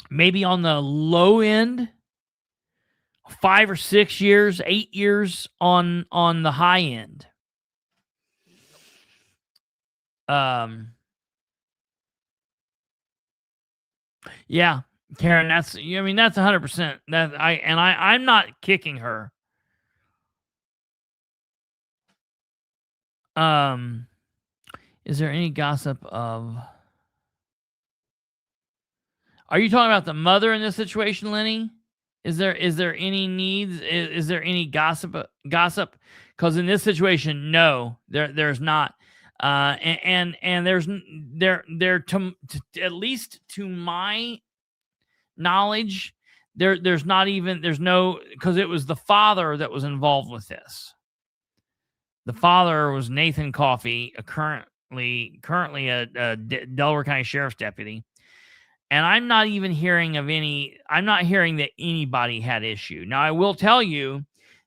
maybe on the low end, 5 or 6 years, 8 years on the high end. Yeah, Karen, that's 100%. I'm not kicking her. Is there any gossip of? Are you talking about the mother in this situation, Lenny? Is there any needs? Is there any gossip? Because in this situation, no, there's not. And there's at least to my knowledge, there's no, because it was the father that was involved with this. The father was Nathan Coffey, currently a Delaware County Sheriff's deputy. And I'm not hearing that anybody had issue. Now, I will tell you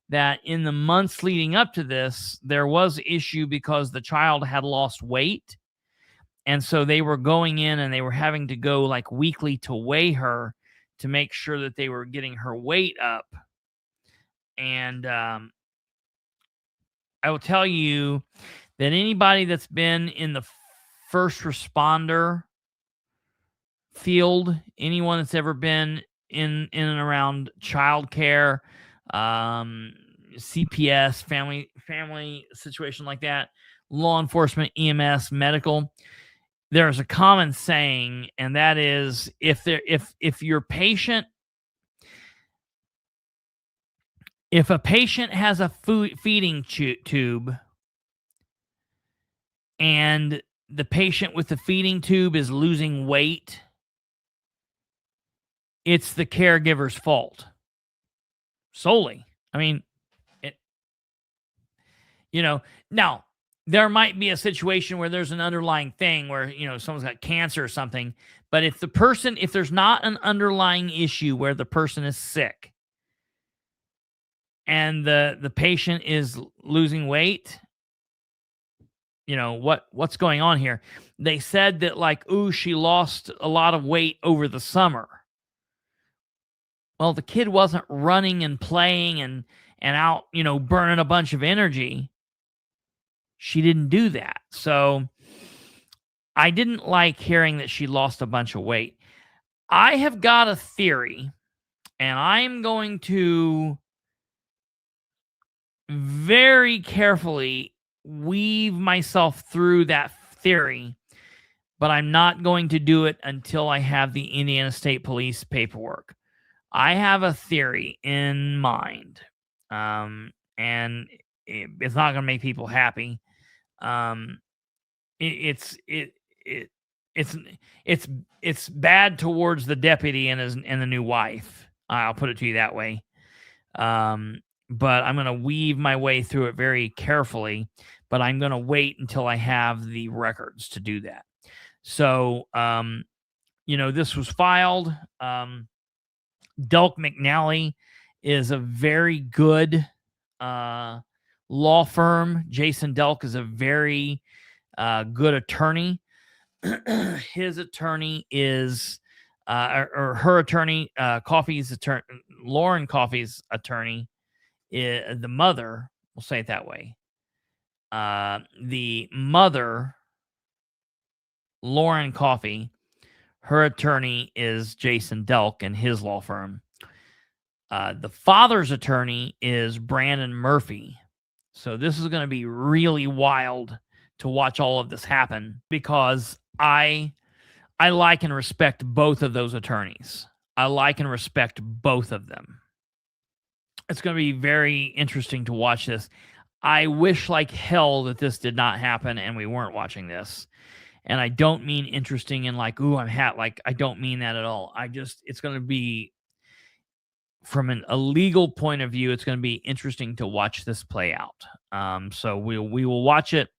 that in the months leading up to this, there was issue because the child had lost weight. And so they were going in and they were having to go like weekly to weigh her to make sure that they were getting her weight up. And I will tell you that anybody that's been in the first responder field, anyone that's ever been in and around childcare, CPS, family situation like that, law enforcement, EMS, medical, there's a common saying, and that is if a patient has a feeding tube and the patient with the feeding tube is losing weight, it's the caregiver's fault. Solely. I mean, now there might be a situation where there's an underlying thing where, someone's got cancer or something, but if there's not an underlying issue where the person is sick and the patient is losing weight, what's going on here? They said that she lost a lot of weight over the summer. Well, the kid wasn't running and playing and out, burning a bunch of energy. She didn't do that. So I didn't like hearing that she lost a bunch of weight. I have got a theory, and I'm going to very carefully weave myself through that theory, but I'm not going to do it until I have the Indiana State Police paperwork. I have a theory in mind, and it's not going to make people happy. It's bad towards the deputy and the new wife. I'll put it to you that way. But I'm going to weave my way through it very carefully. But I'm going to wait until I have the records to do that. So, this was filed. Delk McNally is a very good law firm. Jason Delk is a very good attorney. His attorney is, or her attorney, Lauren Coffey's attorney, the mother, we'll say it that way. The mother, Lauren Coffey, her attorney is Jason Delk and his law firm. The father's attorney is Brandon Murphy. So this is going to be really wild to watch all of this happen because I like and respect both of those attorneys. I like and respect both of them. It's going to be very interesting to watch this. I wish like hell that this did not happen and we weren't watching this. And I don't mean interesting in like, ooh, like, I don't mean that at all. It's going to be, from a legal point of view, it's going to be interesting to watch this play out. So we will watch it.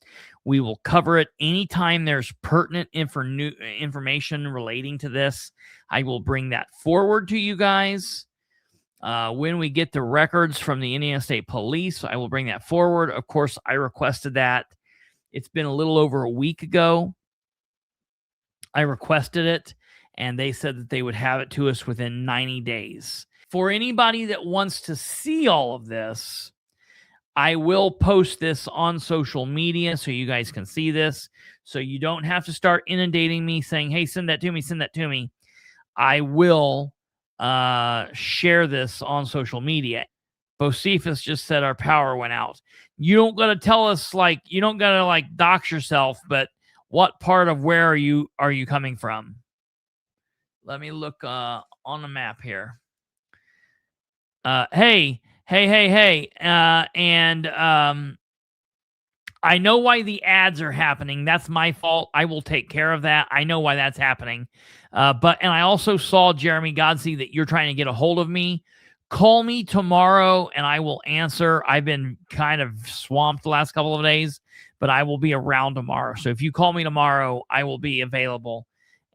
We will cover it anytime there's pertinent information relating to this. I will bring that forward to you guys. When we get the records from the Indiana State Police, I will bring that forward. Of course, I requested that. It's been a little over a week ago. I requested it, and they said that they would have it to us within 90 days. For anybody that wants to see all of this, I will post this on social media so you guys can see this. So you don't have to start inundating me saying, hey, send that to me, send that to me. I will share this on social media. Bocephus just said our power went out. You don't got to tell us, like, you don't got to like dox yourself, but what part of where are you coming from? Let me look on the map here. Hey. And I know why the ads are happening. That's my fault. I will take care of that. I know why that's happening. And I also saw, Jeremy Godsey, that you're trying to get a hold of me. Call me tomorrow and I will answer. I've been kind of swamped the last couple of days, but I will be around tomorrow. So if you call me tomorrow, I will be available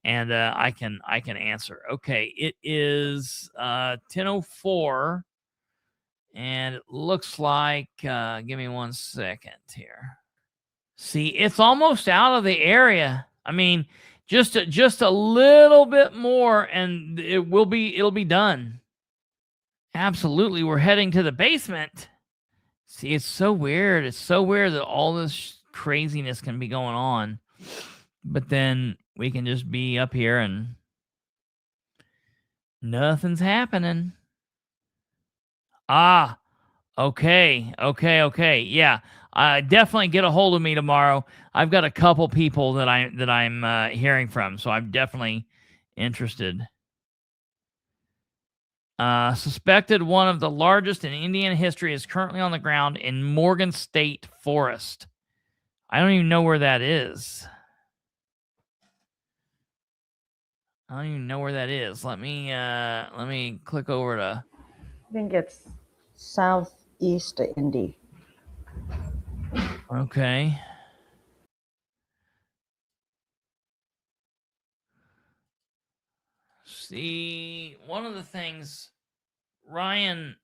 and I can answer. Okay, it is 10:04 and it looks like, give me 1 second here. See, it's almost out of the area. I mean, just a little bit more and it'll be done. Absolutely. We're heading to the basement. See, it's so weird. It's so weird that all this craziness can be going on. But then we can just be up here and nothing's happening. Ah, okay. Yeah, definitely get a hold of me tomorrow. I've got a couple people that I'm hearing from, so I'm definitely interested. Suspected one of the largest in Indiana history is currently on the ground in Morgan State Forest. I don't even know where that is. Let me click over to. I think it's southeast of Indy. Okay. See, one of the things Ryan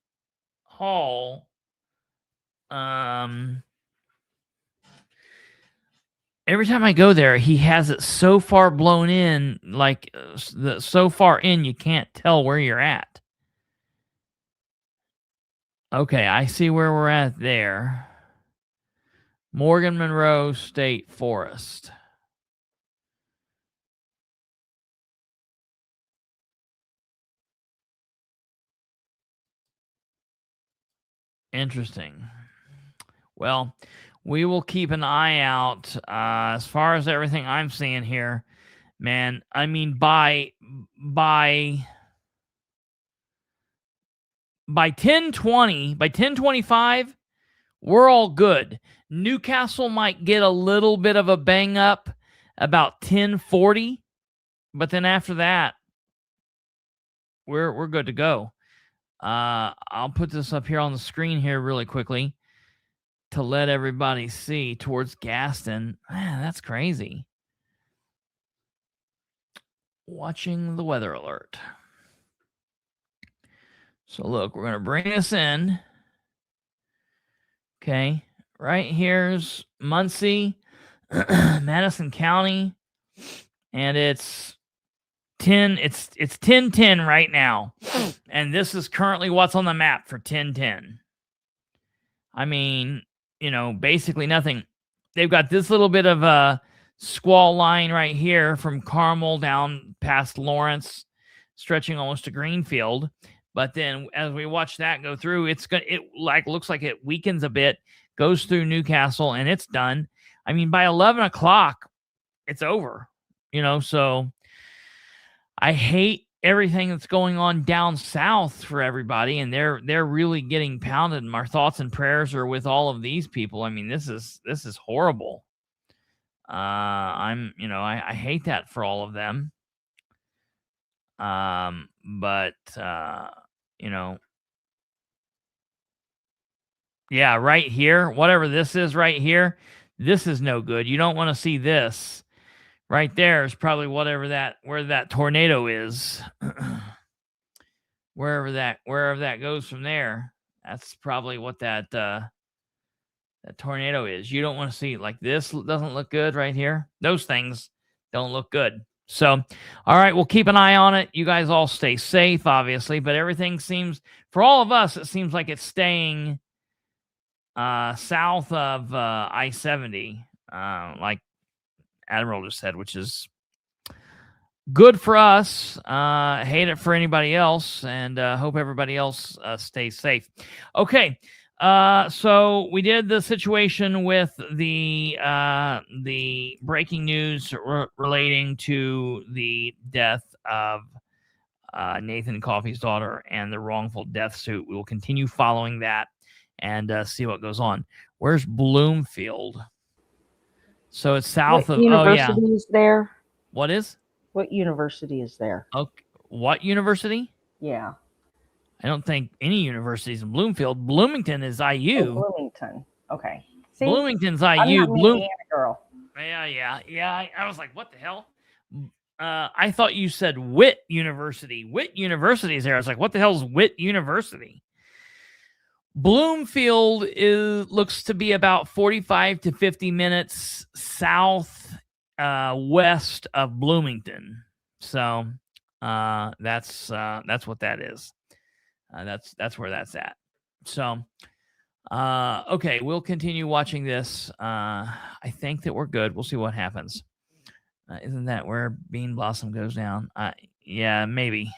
Hall, every time I go there, he has it so far blown in, like so far in you can't tell where you're at. Okay, I see where we're at there. Morgan Monroe State Forest. Interesting. Well, we will keep an eye out. As far as everything I'm seeing here, man, I mean, by 10:20, by 10:25, we're all good. Newcastle might get a little bit of a bang up about 10:40, but then after that, we're good to go. I'll put this up here on the screen here really quickly to let everybody see towards Gaston. Man, that's crazy. Watching the weather alert. So look, we're going to bring this in. Okay. Right here's Muncie, Madison County, and it's 10:10 right now. And this is currently what's on the map for 10:10. I mean, basically nothing. They've got this little bit of a squall line right here from Carmel down past Lawrence, stretching almost to Greenfield. But then as we watch that go through, looks like it weakens a bit, goes through Newcastle, and it's done. I mean, by 11 o'clock, it's over, so I hate everything that's going on down south for everybody, and they're really getting pounded. And our thoughts and prayers are with all of these people. I mean, this is horrible. I hate that for all of them. But yeah, right here, whatever this is right here, this is no good. You don't want to see this. Right there is probably where that tornado is. wherever that goes from there, that's probably what that tornado is. You don't want to see like this. Doesn't look good right here. Those things don't look good. So, all right, we'll keep an eye on it. You guys all stay safe, obviously, but everything seems, for all of us, it seems like it's staying south of I-70, like Admiral just said, which is good for us. Hate it for anybody else, and hope everybody else stays safe. Okay, so we did the situation with the breaking news relating to the death of Nathan Coffey's daughter and the wrongful death suit. We will continue following that and see what goes on. Where's Bloomfield? So it's south of university is there? What is? What university is there? Okay. What university? Yeah. I don't think any universities in Bloomfield. Bloomington is IU. Oh, Bloomington. Okay. See, Bloomington's IU. I'm not an Indiana girl. Yeah. I was like, what the hell? I thought you said Witt University. Witt University is there. I was like, what the hell is Witt University? Bloomfield looks to be about 45 to 50 minutes south west of Bloomington. So that's what that is. That's where that's at. So okay, we'll continue watching this. I think that we're good. We'll see what happens. Isn't that where Bean Blossom goes down? Yeah, maybe.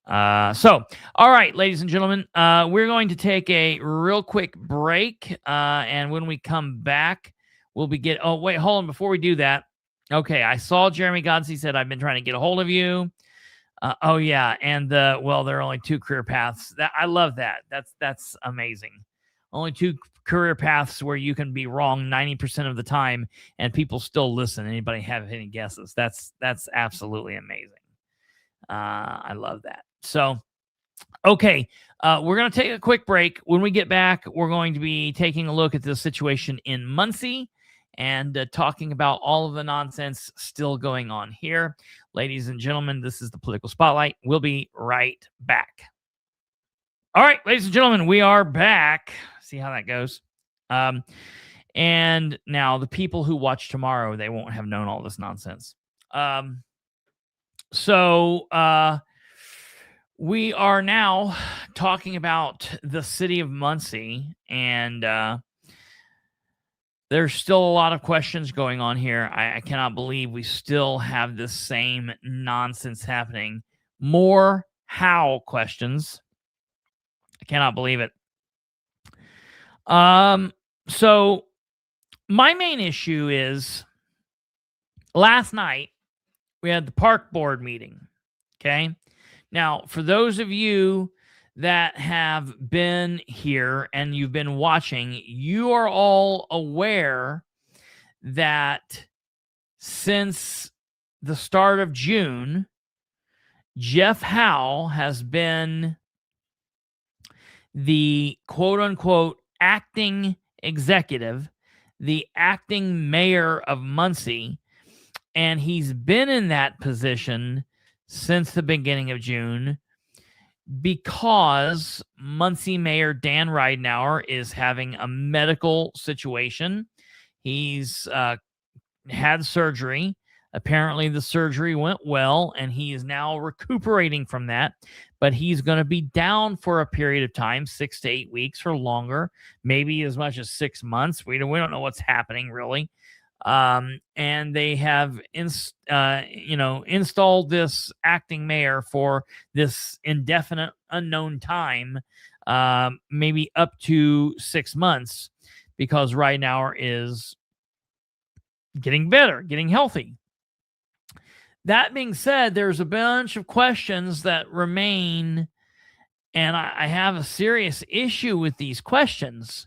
So, all right, ladies and gentlemen, we're going to take a real quick break. And when we come back, we'll be oh, wait, hold on. Before we do that. Okay. I saw Jeremy Godsey said, I've been trying to get a hold of you. Oh yeah. And there are only 2 career paths. I love that. That's amazing. Only 2 career paths where you can be wrong 90% of the time and people still listen. Anybody have any guesses? That's absolutely amazing. I love that. So, okay, we're going to take a quick break. When we get back, we're going to be taking a look at the situation in Muncie and talking about all of the nonsense still going on here. Ladies and gentlemen, this is the Political Spotlight. We'll be right back. All right, ladies and gentlemen, we are back. See how that goes. And now the people who watch tomorrow, they won't have known all this nonsense. So we are now talking about the city of Muncie, and there's still a lot of questions going on here. I cannot believe we still have the same nonsense happening. More Howe questions. I cannot believe it. So my main issue is last night we had the park board meeting. Okay. Now, for those of you that have been here and you've been watching, you are all aware that since the start of June, Jeff Howe has been the quote-unquote acting executive, the acting mayor of Muncie, and he's been in that position since the beginning of June because Muncie Mayor Dan Ridenour is having a medical situation. He's had surgery. Apparently the surgery went well, and he is now recuperating from that. But he's going to be down for a period of time, 6 to 8 weeks or longer, maybe as much as 6 months. We don't know what's happening really. And they have installed this acting mayor for this indefinite unknown time, maybe up to 6 months, because Ridenour is getting better, getting healthy. that being said, there's a bunch of questions that remain, and I have a serious issue with these questions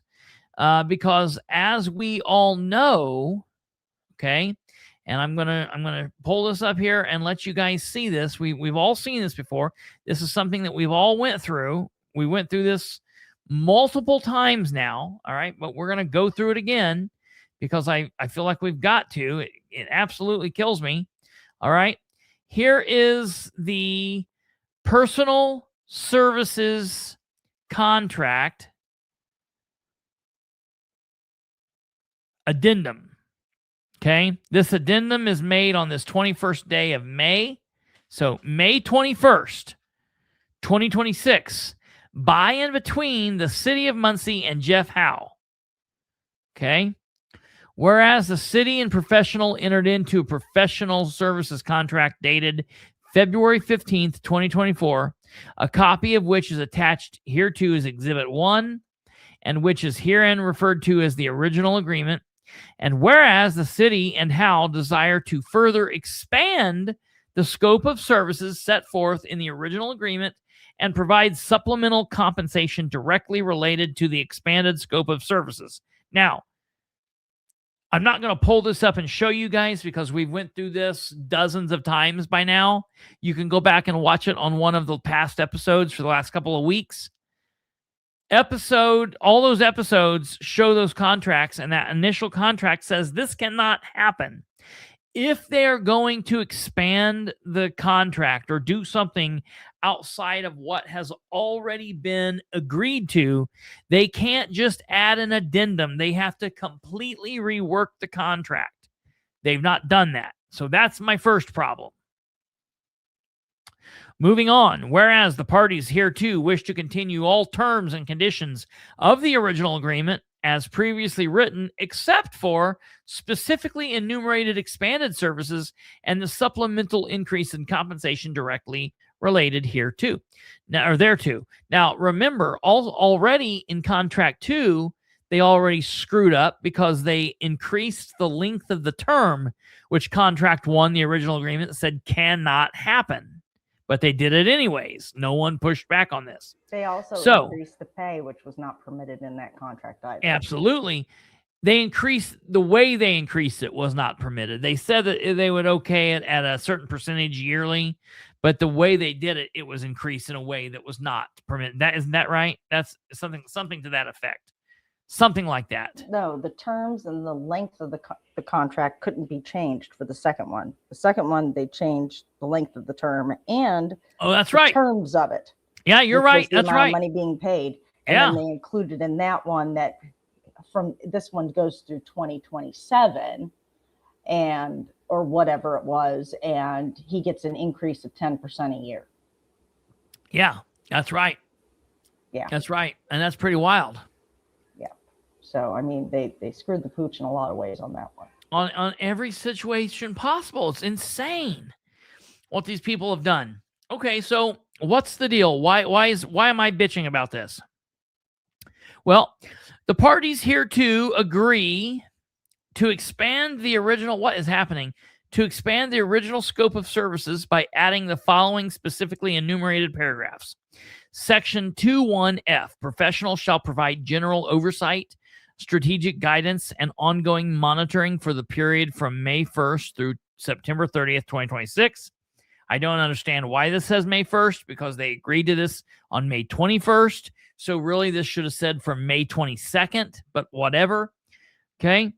because, as we all know, okay, and I'm gonna pull this up here and let you guys see this. We've all seen this before. This is something that we've all went through. We went through this multiple times now. All right, but we're gonna go through it again because I feel like we've got to. It absolutely kills me. All right, here is the personal services contract addendum. Okay, this addendum is made on this 21st day of May. So May 21st, 2026, by and between the city of Muncie and Jeff Howe. Okay. Whereas the city and professional entered into a professional services contract dated February 15th, 2024, a copy of which is attached hereto as Exhibit 1, and which is herein referred to as the original agreement. And whereas the city and Howe desire to further expand the scope of services set forth in the original agreement and provide supplemental compensation directly related to the expanded scope of services. Now, I'm not going to pull this up and show you guys because we've went through this dozens of times by now. You can go back and watch it on one of the past episodes for the last couple of weeks. All those episodes show those contracts, and that initial contract says this cannot happen. If they're going to expand the contract or do something outside of what has already been agreed to, they can't just add an addendum. They have to completely rework the contract. They've not done that. So that's my first problem. Moving on, whereas the parties hereto wish to continue all terms and conditions of the original agreement as previously written, except for specifically enumerated expanded services and the supplemental increase in compensation directly related hereto. Now, or thereto. Now, remember, already in contract 2, they already screwed up because they increased the length of the term, which contract 1, the original agreement, said cannot happen. But they did it anyways. No one pushed back on this. They also increased the pay, which was not permitted in that contract either. Absolutely. They increased, the way they increased it was not permitted. They said that they would okay it at a certain percentage yearly, but the way they did it, it was increased in a way that was not permitted. Isn't that right? That's something to that effect. Something like that. No, the terms and the length of the contract couldn't be changed for the second one. The second one, they changed the length of the term and that's right. Terms of it. Yeah, you're right. That's right. Money being paid. And then they included in that one that from this one goes through 2027 or whatever it was, and he gets an increase of 10% a year. Yeah, that's right. Yeah. That's right. And that's pretty wild. So, I mean, they screwed the pooch in a lot of ways on that one. On every situation possible. It's insane what these people have done. Okay, so what's the deal? Why am I bitching about this? Well, the parties here to agree to expand the original, what is happening? To expand the original scope of services by adding the following specifically enumerated paragraphs. Section 2.1f, professionals shall provide general oversight, strategic guidance, and ongoing monitoring for the period from May 1st through September 30th, 2026. I don't understand why this says May 1st because they agreed to this on May 21st. So really this should have said from May 22nd, but whatever. Okay.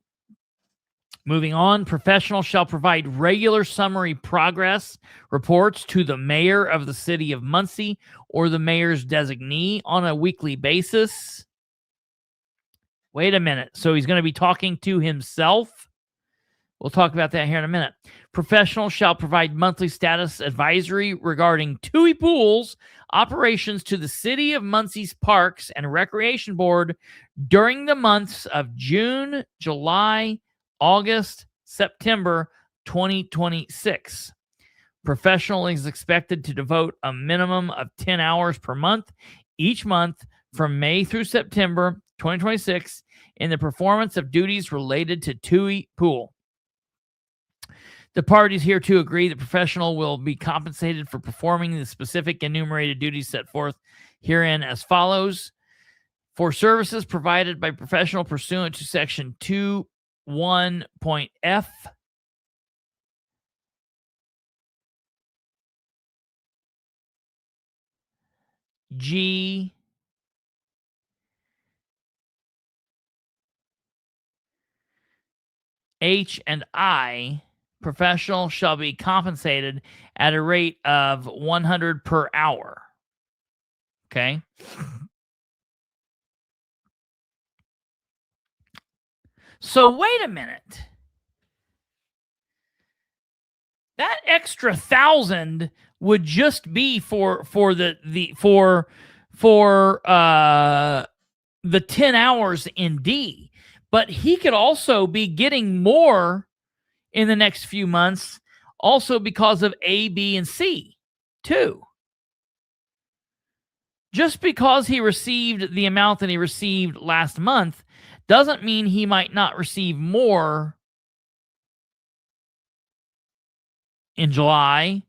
Moving on, professionals shall provide regular summary progress reports to the mayor of the city of Muncie or the mayor's designee on a weekly basis. Wait a minute. So he's going to be talking to himself? We'll talk about that here in a minute. Professionals shall provide monthly status advisory regarding TUI pools operations to the City of Muncie's Parks and Recreation Board during the months of June, July, August, September 2026. Professional is expected to devote a minimum of 10 hours per month each month from May through September 2026 in the performance of duties related to TUI pool. The parties hereto agree the professional will be compensated for performing the specific enumerated duties set forth herein as follows. For services provided by professional pursuant to section 2.1.f, G, H, and I, professional shall be compensated at a rate of 100 per hour. Okay. So wait a minute. That extra 1,000 would just be for the 10 hours in D, but he could also be getting more in the next few months, also because of A, B, and C too. Just because he received the amount that he received last month doesn't mean he might not receive more in July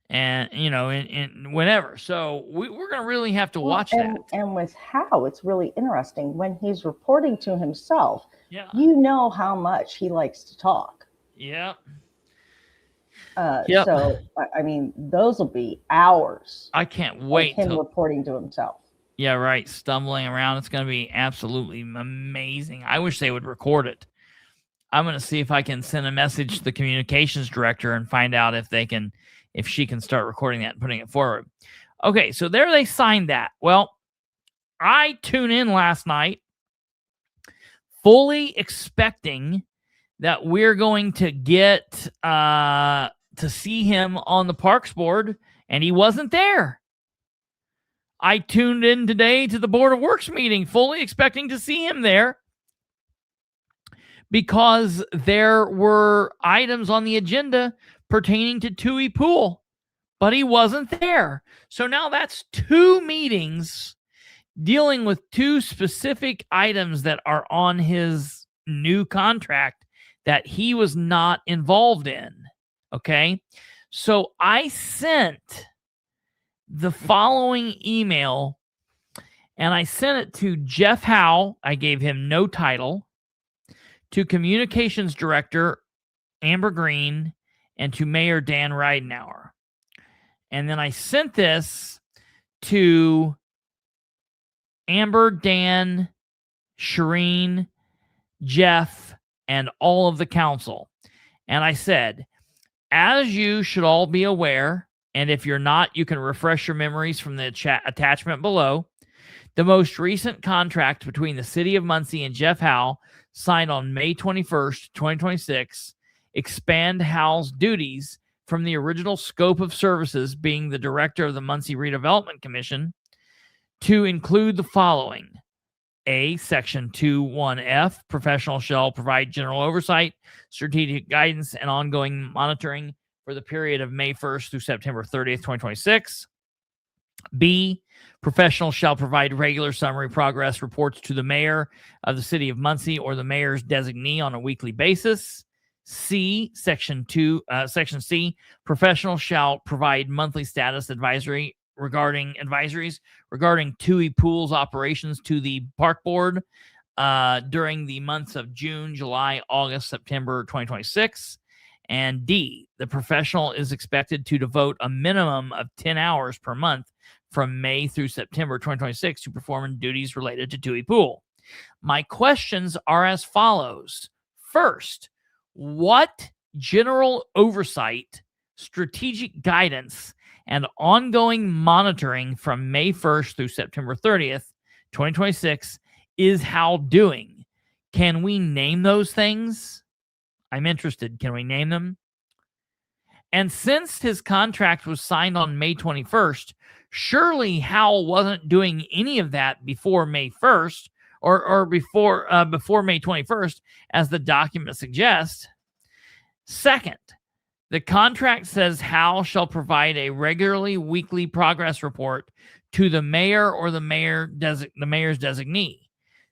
and, in whenever. So we're going to really have to watch that. And with Howe, it's really interesting. When he's reporting to himself, yeah, you know how much he likes to talk. Yeah. Yep. So, I mean, those will be hours. I can't wait. Him reporting to himself. Yeah, right. Stumbling around. It's going to be absolutely amazing. I wish they would record it. I'm going to see if I can send a message to the communications director and find out if she can start recording that and putting it forward. Okay, so there they signed that. Well, I tuned in last night fully expecting that we're going to get to see him on the Parks Board, and he wasn't there. I tuned in today to the Board of Works meeting fully expecting to see him there because there were items on the agenda pertaining to Tui Pool, but he wasn't there. So now that's 2 meetings dealing with 2 specific items that are on his new contract that he was not involved in. Okay. So I sent the following email, and I sent it to Jeff Howe. I gave him no title, to Communications Director Amber Green, and to Mayor Dan Ridenauer. And then I sent this to Amber, Dan, Shireen, Jeff, and all of the council. And I said, as you should all be aware, and if you're not, you can refresh your memories from the chat attachment below. The most recent contract between the City of Muncie and Jeff Howe, signed on May 21st, 2026, expand Howe's duties from the original scope of services, being the director of the Muncie Redevelopment Commission, to include the following. A, Section 2.1F, professional shall provide general oversight, strategic guidance, and ongoing monitoring for the period of May 1st through September 30th, 2026. B, professional shall provide regular summary progress reports to the mayor of the City of Muncie or the mayor's designee on a weekly basis. C, Section C, professional shall provide monthly status advisories regarding Tui Pool's operations to the Park Board during the months of June, July, August, September 2026. And D, the professional is expected to devote a minimum of 10 hours per month from May through September 2026 to performing duties related to Tui Pool. My questions are as follows. First, what general oversight, strategic guidance, and ongoing monitoring from May 1st through September 30th, 2026 is Howe doing? Can we name those things? I'm interested. Can we name them? And since his contract was signed on May 21st, surely Howe wasn't doing any of that before May 1st or before May 21st, as the document suggests. Second, the contract says Howe shall provide a regularly weekly progress report to the mayor or the mayor's designee.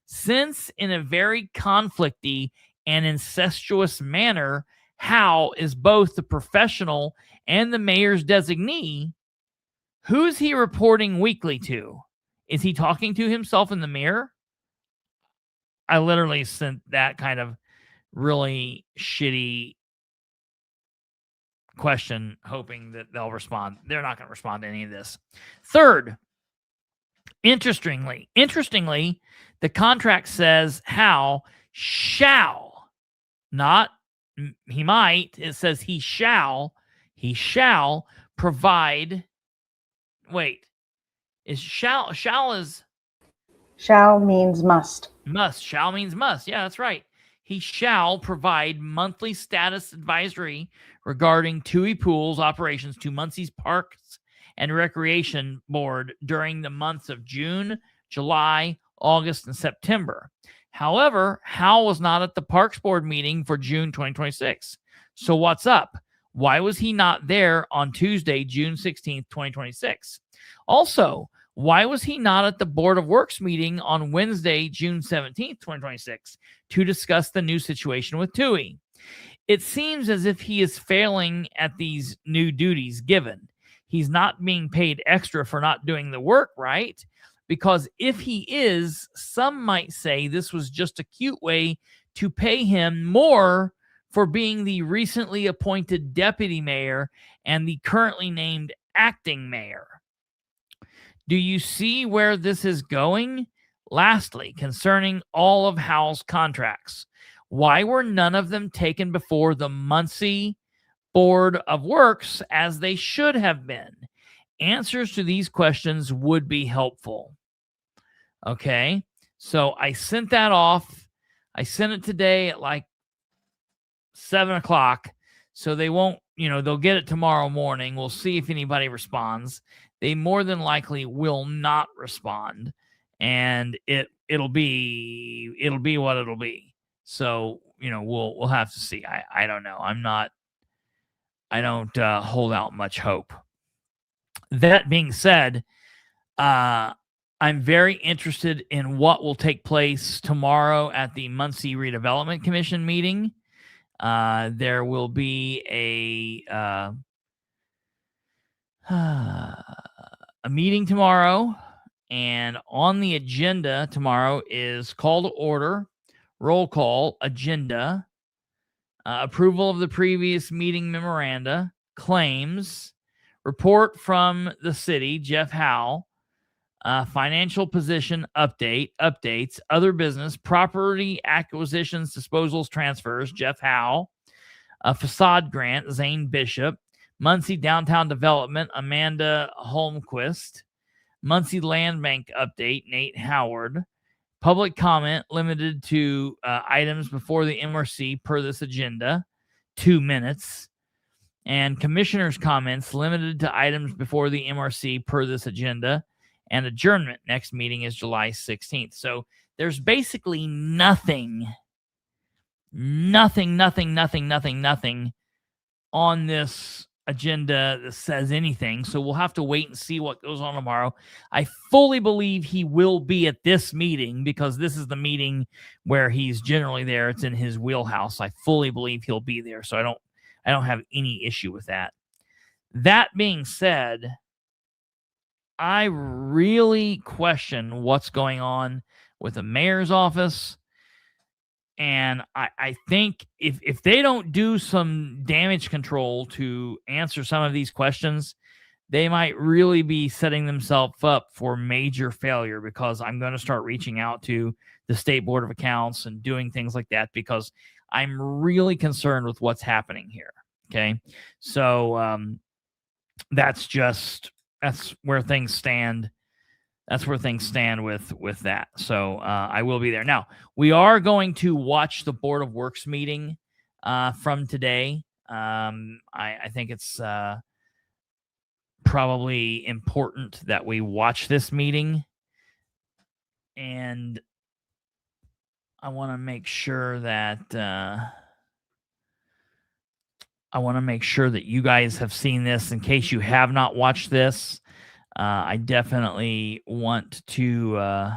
Since in a very conflicty and incestuous manner, Howe is both the professional and the mayor's designee, who's he reporting weekly to? Is he talking to himself in the mirror? I literally sent that kind of really shitty question, hoping that they'll respond. They're not going to respond to any of this. Third, interestingly, the contract says Howe shall, not he might. It says he shall provide. Wait, is shall is shall means must. Must. Shall means must. Yeah, that's right. He shall provide monthly status advisory regarding TUI Pools operations to Muncie's Parks and Recreation Board during the months of June, July, August, and September. However, Howe was not at the Parks Board meeting for June 2026. So what's up? Why was he not there on Tuesday, June 16th, 2026? Also, why was he not at the Board of Works meeting on Wednesday, June 17th, 2026, to discuss the new situation with TUI? It seems as if he is failing at these new duties given. He's not being paid extra for not doing the work, right? Because if he is, some might say this was just a cute way to pay him more for being the recently appointed deputy mayor and the currently named acting mayor. Do you see where this is going? Lastly, concerning all of Howe's contracts, why were none of them taken before the Muncie Board of Works as they should have been? Answers to these questions would be helpful. Okay, so I sent that off. I sent it today at like 7 o'clock. So they won't, they'll get it tomorrow morning. We'll see if anybody responds. They more than likely will not respond, and it'll be what it'll be. So we'll have to see. I don't know. I don't hold out much hope. That being said, I'm very interested in what will take place tomorrow at the Muncie Redevelopment Commission meeting. There will be a meeting tomorrow, and on the agenda tomorrow is call to order, roll call, agenda, approval of the previous meeting memoranda, claims, report from the city, Jeff Howe, financial position updates, other business, property acquisitions, disposals, transfers, Jeff Howe, a facade grant, Zane Bishop, Muncie Downtown Development, Amanda Holmquist, Muncie Land Bank update, Nate Howard, public comment limited to items before the MRC per this agenda, 2 minutes, and commissioners' comments limited to items before the MRC per this agenda, and adjournment. Next meeting is July 16th. So there's basically nothing on this agenda that says anything. So we'll have to wait and see what goes on tomorrow. I fully believe he will be at this meeting because this is the meeting where he's generally there. It's in his wheelhouse. I fully believe he'll be there. So I don't have any issue with that. That being said, I really question what's going on with the mayor's office. And I think if they don't do some damage control to answer some of these questions, they might really be setting themselves up for major failure, because I'm going to start reaching out to the State Board of Accounts and doing things like that, because I'm really concerned with what's happening here. Okay. So that's where things stand. That's where things stand with that. So I will be there. Now, we are going to watch the Board of Works meeting from today. I think it's probably important that we watch this meeting. And I want to make sure that you guys have seen this. In case you have not watched this, I definitely want to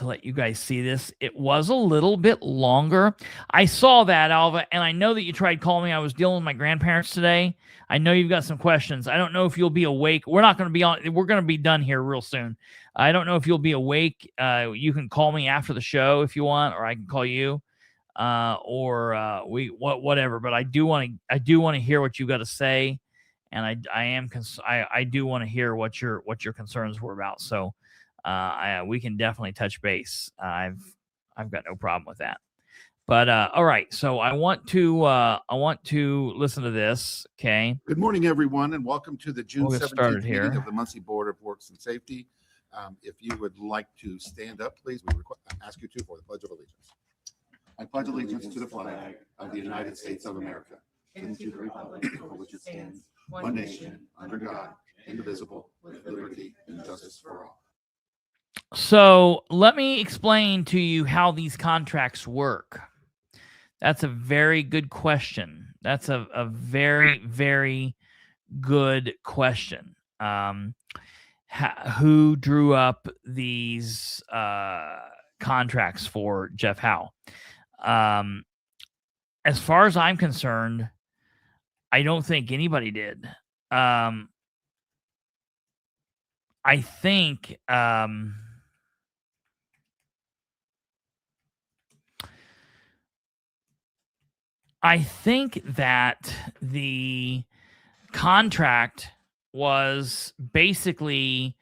let you guys see this. It was a little bit longer. I saw that, Alva, and I know that you tried calling me. I was dealing with my grandparents today. I know you've got some questions. I don't know if you'll be awake. We're not going to be on. We're going to be done here real soon. I don't know if you'll be awake. You can call me after the show if you want, or I can call you, whatever. But I do want to hear what you got to say, and I do want to hear what your concerns were about. So we can definitely touch base. I've got no problem with that. But all right, so I want to listen to this. Okay. Good morning, everyone, and welcome to the June 17th meeting here of the Muncie Board of Works and Safety. If you would like to stand up, please, we ask you to for the Pledge of Allegiance. I pledge allegiance to the flag of the United States of America and to the republic for which it stands, one nation, under God, indivisible, with liberty and justice for all. So let me explain to you how these contracts work. That's a very good question. That's a very, very good question. Who drew up these contracts for Jeff Howe? As far as I'm concerned, I don't think anybody did. I think that the contract was basically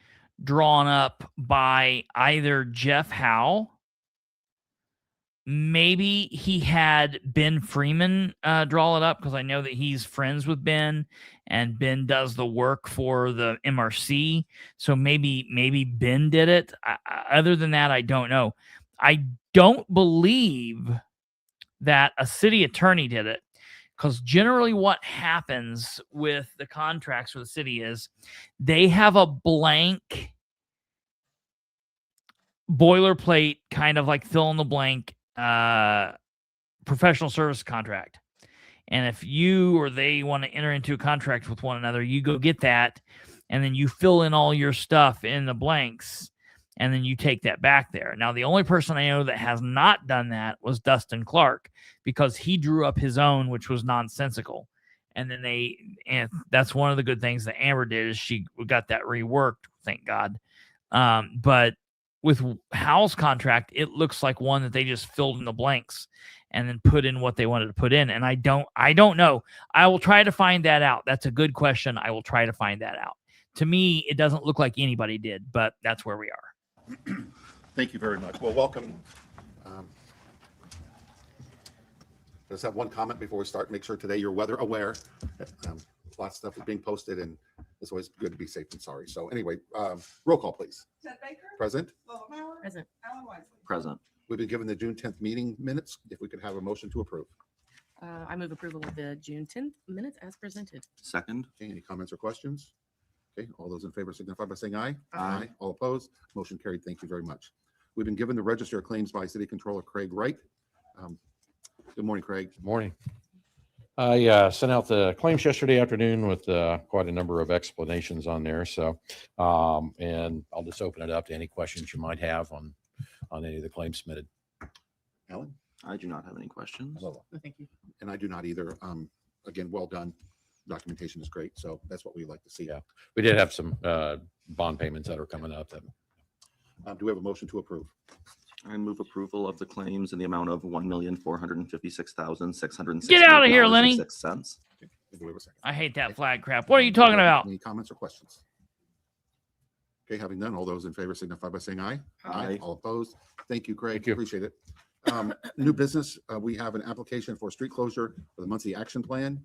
drawn up by either Jeff Howe, maybe he had Ben Freeman draw it up, because I know that he's friends with Ben, and Ben does the work for the MRC. So maybe Ben did it. Other than that, I don't know. I don't believe that a city attorney did it, because generally what happens with the contracts for the city is they have a blank boilerplate, kind of like fill in the blank professional service contract. And if you or they want to enter into a contract with one another, you go get that, and then you fill in all your stuff in the blanks, and then you take that back there. Now, the only person I know that has not done that was Dustin Clark, because he drew up his own, which was nonsensical. And then and that's one of the good things that Amber did, is she got that reworked, thank God. But with Howe's contract, it looks like one that they just filled in the blanks and then put in what they wanted to put in. And I don't know. I will try to find that out. That's a good question. I will try to find that out. To me, it doesn't look like anybody did, but that's where we are. Thank you very much. Well, welcome. Just have one comment before we start. Make sure today you're weather aware. A lot of stuff is being posted, and it's always good to be safe and sorry. So anyway, roll call, please. Ted Baker. Present. Present. Alan Wesley. Present. We've been given the June 10th meeting minutes. If we could have a motion to approve. I move approval of the June 10th minutes as presented. Second. Okay, any comments or questions? Okay, all those in favor signify by saying aye. Aye. All opposed? Motion carried. Thank you very much. We've been given the register of claims by City Controller Craig Wright. Good morning, Craig. Morning. I sent out the claims yesterday afternoon with quite a number of explanations on there. So, and I'll just open it up to any questions you might have on any of the claims submitted. Alan? I do not have any questions. Hello. Thank you. And I do not either. Again, well done. Documentation is great. So that's what we like to see. Yeah, we did have some bond payments that are coming up. That do we have a motion to approve? I move approval of the claims in the amount of $1,456,660. Get out of here, Lenny. Okay, do we have a second? I hate that flag crap. What are you talking about? Any comments or questions? Okay, having done, all those in favor signify by saying aye. Aye. All opposed? Thank you, Craig. Thank you. Appreciate it. New business, we have an application for street closure for the Muncie Action Plan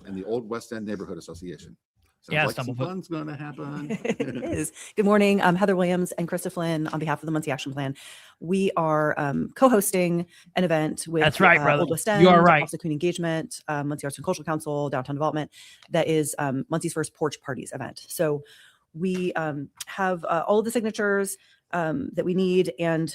and the Old West End Neighborhood Association. Sounds Yeah, like some Stumblefoot. fun's gonna happen. It is. Good morning. I'm Heather Williams and Krista Flynn on behalf of the Muncie Action Plan. We are co-hosting an event with That's right, brother. Old West End, You are right. Office of Community Engagement, Muncie Arts and Cultural Council, Downtown Development. That is Muncie's first porch parties event. So we have all of the signatures that we need, and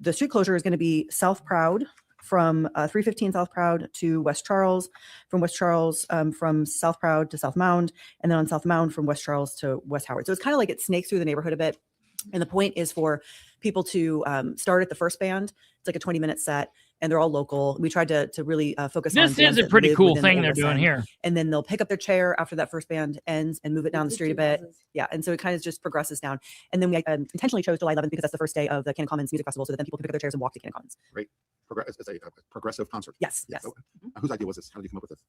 the street closure is going to be South Proud from 315 South Proud to West Charles, from West Charles from South Proud to South Mound, and then on South Mound from West Charles to West Howard. So it's kind of like it snakes through the neighborhood a bit. And the point is for people to start at the first band. It's like a 20-minute set, and they're all local. We tried to really focus on This bands is a that pretty live cool within the thing Old they're West doing End. here. And then they'll pick up their chair after that first band ends and move it down the street a bit. Yeah, and so it kind of just progresses down. And then we intentionally chose July 11th because that's the first day of the Cannon Commons Music Festival, so that then people can pick up their chairs and walk to Cannon Commons. Great. It's a progressive concert. Yes. Okay. Whose idea was this? How did you come up with this?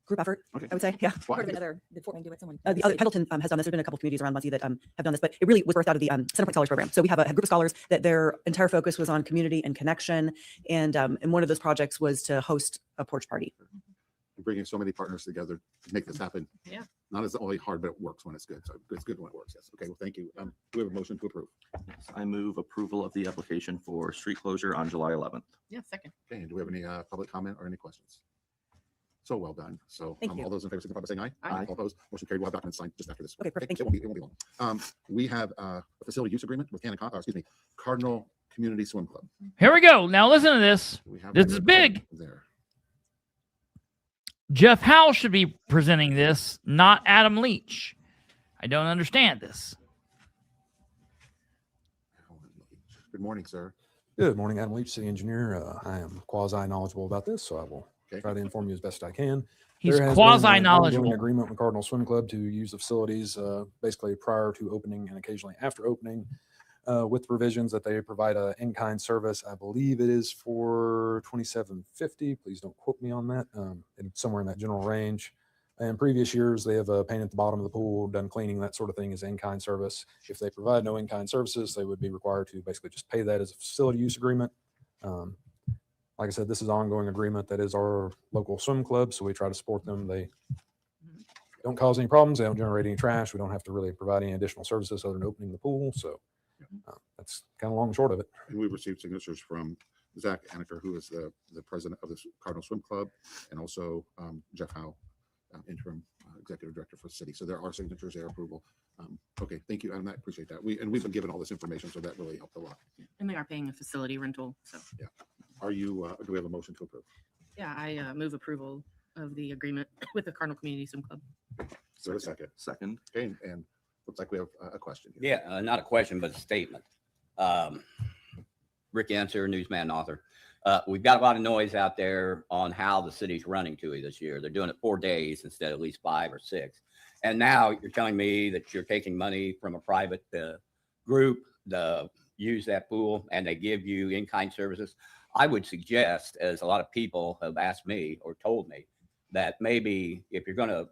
Group effort, Okay. I would say. Yeah. Why? Did Fort Wayne do it? Someone. The other Pendleton has done this. There's been a couple communities around Muncie that have done this, but it really was birthed out of the Center Point Scholars Program. So we have a group of scholars that their entire focus was on community and connection, and one of those projects was to host a porch party. Bringing so many partners together to make this happen. Yeah. Not as only hard, but it works when it's good. So it's good when it works. Yes. Okay. Well, thank you. Do we have a motion to approve? I move approval of the application for street closure on July 11th. Yeah, second. Okay. And do we have any public comment or any questions? So well done. So Thank you. all those in favor, signify by saying aye. Aye. All opposed, motion carried. We'll have documents signed just after this. Okay, perfect. Thank It won't be long. We have a facility use agreement with Cardinal Community Swim Club. Here we go. Now listen to this. We have This is big. there. Jeff Howe should be presenting this, not Adam Leach. I don't understand this. Good morning, sir. Good morning, Adam Leach, city engineer. I am quasi-knowledgeable about this, so I will try to inform you as best I can. He's There has been an quasi-knowledgeable. ongoing agreement with Cardinal Swim Club to use the facilities basically prior to opening and occasionally after opening, with provisions that they provide a in-kind service. I believe it is for $27.50. Please don't quote me on that. It's somewhere in that general range. In previous years, they have painted the bottom of the pool, done cleaning, that sort of thing as in-kind service. If they provide no in-kind services, they would be required to basically just pay that as a facility use agreement. Like I said, this is an ongoing agreement that is our local swim club, so we try to support them. They don't cause any problems. They don't generate any trash. We don't have to really provide any additional services other than opening the pool. So that's kind of long and short of it. And we received signatures from Zach Anneker, who is the president of the Cardinal Swim Club, and also Jeff Howe, interim executive director for the city. So there are signatures there, approval. Okay, thank you, and I appreciate that. We've been given all this information, so that really helped a lot. And they are paying a facility rental. So yeah. Are you? Do we have a motion to approve? yeah, I move approval of the agreement with the Cardinal Community Swim Club. Is there a second? Second. Okay, and looks like we have a question here. Yeah, not a question, but a statement. Rick Answer, newsman, and author. We've got a lot of noise out there on how the city's running to you this year. They're doing it 4 days instead of at least 5 or 6. And now you're telling me that you're taking money from a private group to use that pool, and they give you in-kind services. I would suggest, as a lot of people have asked me or told me, that maybe if you're going to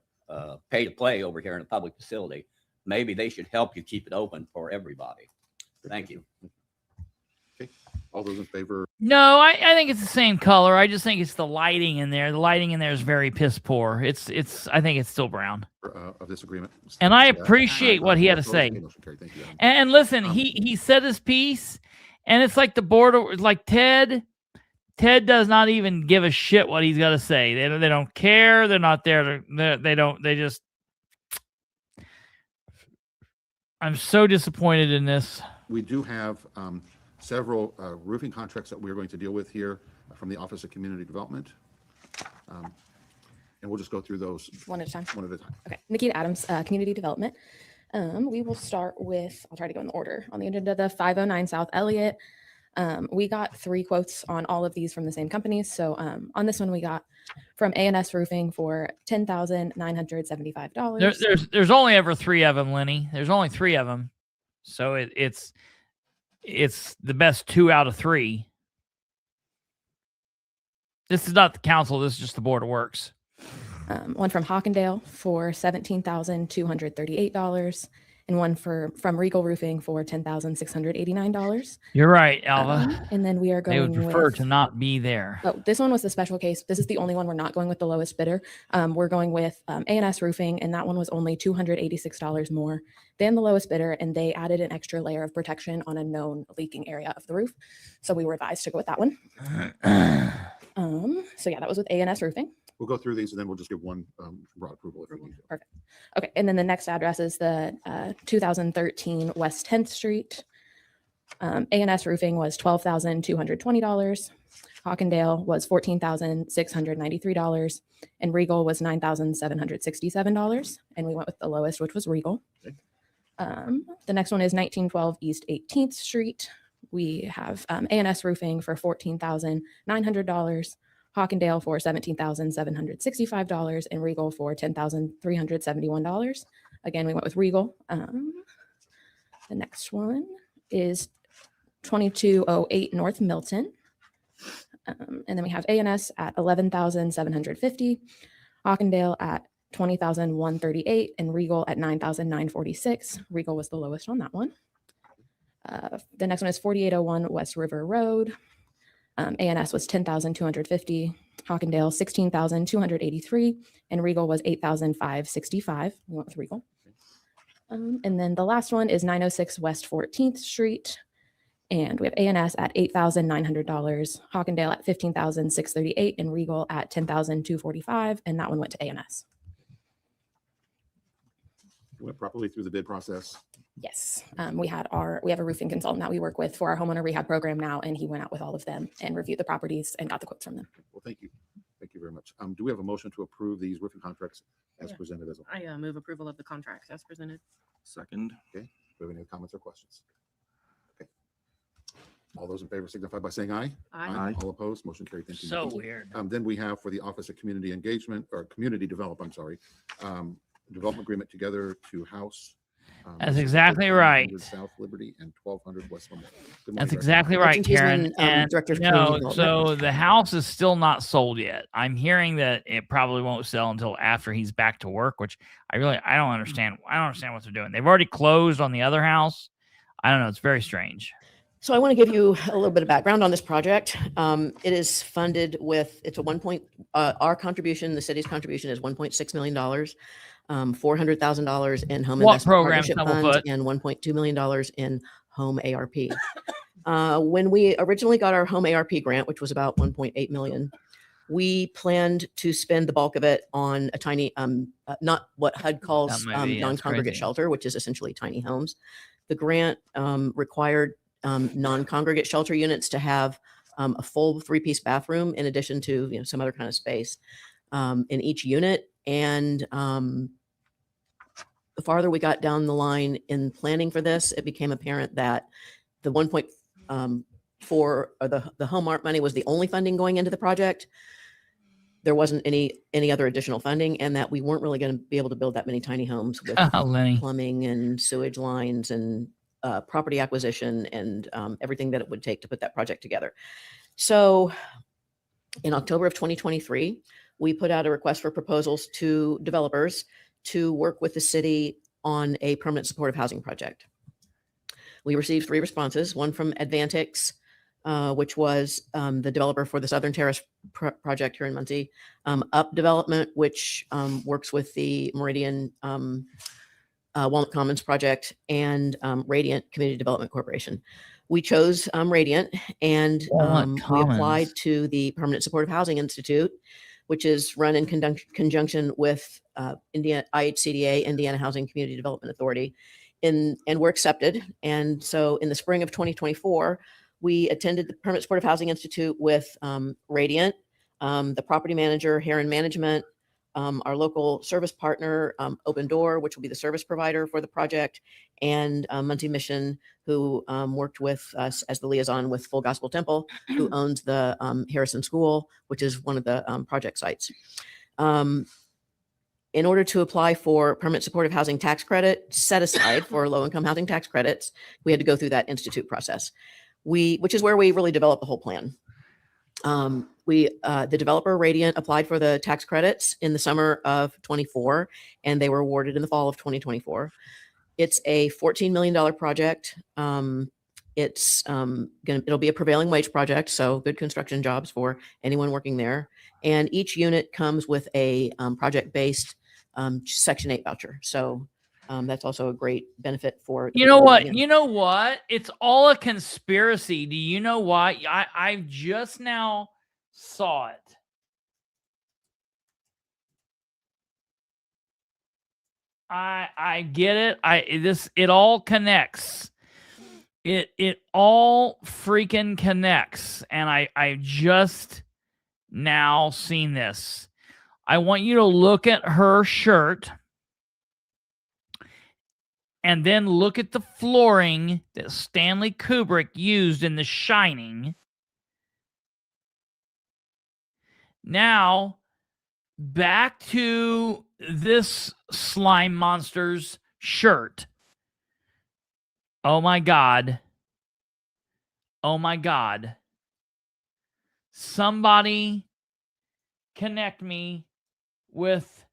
pay to play over here in a public facility, maybe they should help you keep it open for everybody. Thank you. Okay, all those in favor? No, I think it's the same color. I just think it's the lighting in there. The lighting in there is very piss poor. I think it's still brown. Of this agreement. And I appreciate what he had to say. And listen, he said his piece, and it's like the board, like Ted does not even give a shit what he's got to say. They don't care. They're not there. They just. I'm so disappointed in this. We do have several roofing contracts that we're going to deal with here from the Office of Community Development. And we'll just go through those one at a time. Okay. Nikki Adams, Community Development. We will start with, I'll try to go in the order on the agenda, the 509 South Elliott. We got 3 quotes on all of these from the same companies. So on this one, we got from A&S Roofing for $10,975. There's only ever 3 of them, Lenny. There's only 3 of them. So it's the best 2 out of 3. This is not the council. This is just the Board of Works. One from Hawkindale for $17,238, and one from Regal Roofing for $10,689. You're right, Alva. And then we are going. They would prefer to not be there. Oh, this one was the special case. This is the only one we're not going with the lowest bidder. We're going with A&S Roofing, and that one was only $286 more than the lowest bidder, and they added an extra layer of protection on a known leaking area of the roof. So we were advised to go with that one. So yeah, that was with A&S Roofing. We'll go through these and then we'll just give one broad approval if we need to. Perfect. Okay, and then the next address is the 2013 West 10th Street. A&S Roofing was $12,220. Hawkindale was $14,693, and Regal was $9,767. And we went with the lowest, which was Regal. Okay. The next one is 1912 East 18th Street. We have A&S Roofing for $14,900, Hawkindale for $17,765, and Regal for $10,371. Again, we went with Regal. The next one is 2208 North Milton. And then we have A&S at $11,750, Hawkindale at $20,138, and Regal at $9,946. Regal was the lowest on that one. The next one is 4801 West River Road. A&S was $10,250, Hawkindale $16,283, and Regal was $8,565. We went with Regal. And then the last one is 906 West 14th Street. And we have A&S at $8,900, Hawkindale at $15,638, and Regal at $10,245. And that one went to A&S. Went properly through the bid process. Yes, we have a roofing consultant that we work with for our homeowner rehab program now, and he went out with all of them and reviewed the properties and got the quotes from them. Well, thank you. Thank you very much. Do we have a motion to approve these roofing contracts as presented as well? I move approval of the contracts as presented. Second. Okay. Do we have any comments or questions? Okay. All those in favor signify by saying aye. Aye. All opposed, motion carried. Thank you. So weird. Then we have for the Office of Community Engagement or Community Development, development agreement together to house. That's exactly right. South Liberty and 1200 West Lamar. That's exactly right, Karen. And so the house is still not sold yet. I'm hearing that it probably won't sell until after he's back to work, which I don't understand. I don't understand what they're doing. They've already closed on the other house. I don't know. It's very strange. So I want to give you a little bit of background on this project. It is funded with, it's a our contribution, the city's contribution is $1.6 million, $400,000 in home investment partnership fund and $1.2 million in home ARP. When we originally got our home ARP grant, which was about $1.8 million, we planned to spend the bulk of it on a tiny, not what HUD calls non-congregate shelter, which is essentially tiny homes. The grant required non-congregate shelter units to have a full 3-piece bathroom in addition to some other kind of space in each unit. And the farther we got down the line in planning for this, it became apparent that the 1.4 or the home ARP money was the only funding going into the project. There wasn't any other additional funding, and that we weren't really going to be able to build that many tiny homes with plumbing and sewage lines and property acquisition and everything that it would take to put that project together. So in October of 2023, we put out a request for proposals to developers to work with the city on a permanent supportive housing project. We received 3 responses, one from Advantix, which was the developer for the Southern Terrace project here in Muncie, Up Development, which works with the Meridian Walnut Commons project, and Radiant Community Development Corporation. We chose Radiant, and we applied to the Permanent Supportive Housing Institute, which is run in conjunction with Indiana IHCDA, Indiana Housing Community Development Authority, and we're accepted. And so in the spring of 2024, we attended the Permanent Supportive Housing Institute with Radiant, the property manager, Heron Management, our local service partner, Open Door, which will be the service provider for the project, and Muncie Mission, who worked with us as the liaison with Full Gospel Temple, who owns the Harrison School, which is one of the project sites. In order to apply for permanent supportive housing tax credit set aside for low-income housing tax credits, we had to go through that institute process, which is where we really developed the whole plan. The developer Radiant applied for the tax credits in the summer of 24, and they were awarded in the fall of 2024. It's a $14 million project. It'll be a prevailing wage project, so good construction jobs for anyone working there. And each unit comes with a project-based Section 8 voucher. So that's also a great benefit for. You know what? You know what? It's all a conspiracy. Do you know why? I just now saw it. I get it. It all connects. It all freaking connects. And I just now seen this. I want you to look at her shirt. and then look at the flooring that Stanley Kubrick used in The Shining. Now, back to this slime monster's shirt. Oh my God. Oh my God. Somebody connect me with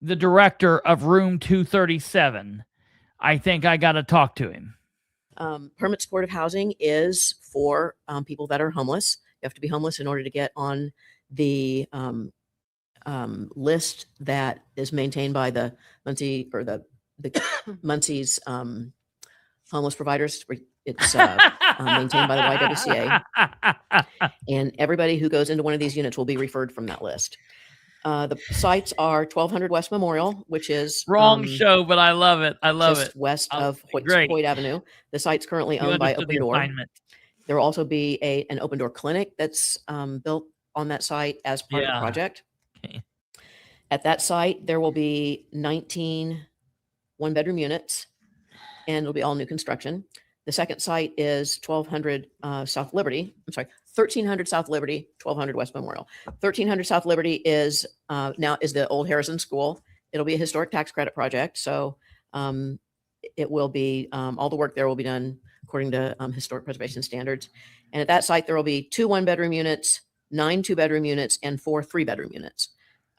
the director of Room 237. I think I got to talk to him. Permit supportive housing is for people that are homeless. You have to be homeless in order to get on the list that is maintained by the Muncie or the Muncie's homeless providers. It's maintained by the YWCA. And everybody who goes into one of these units will be referred from that list. The sites are 1200 West Memorial, which is wrong show, but I love it. I love just it. west of Great. Hoyt Avenue. The site's currently You owned by understood Open the Door. assignment. There will also be an Open Door clinic that's built on that site as part of the project. Okay. At that site, there will be 19 one-bedroom units, and it'll be all new construction. The second site is 1200 South Liberty. I'm sorry, 1300 South Liberty, 1200 West Memorial. 1300 South Liberty is now is the old Harrison School. It'll be a historic tax credit project, so it will be all the work there will be done according to historic preservation standards. And at that site, there will be 2 one-bedroom units, 9 two-bedroom units, and 4 three-bedroom units.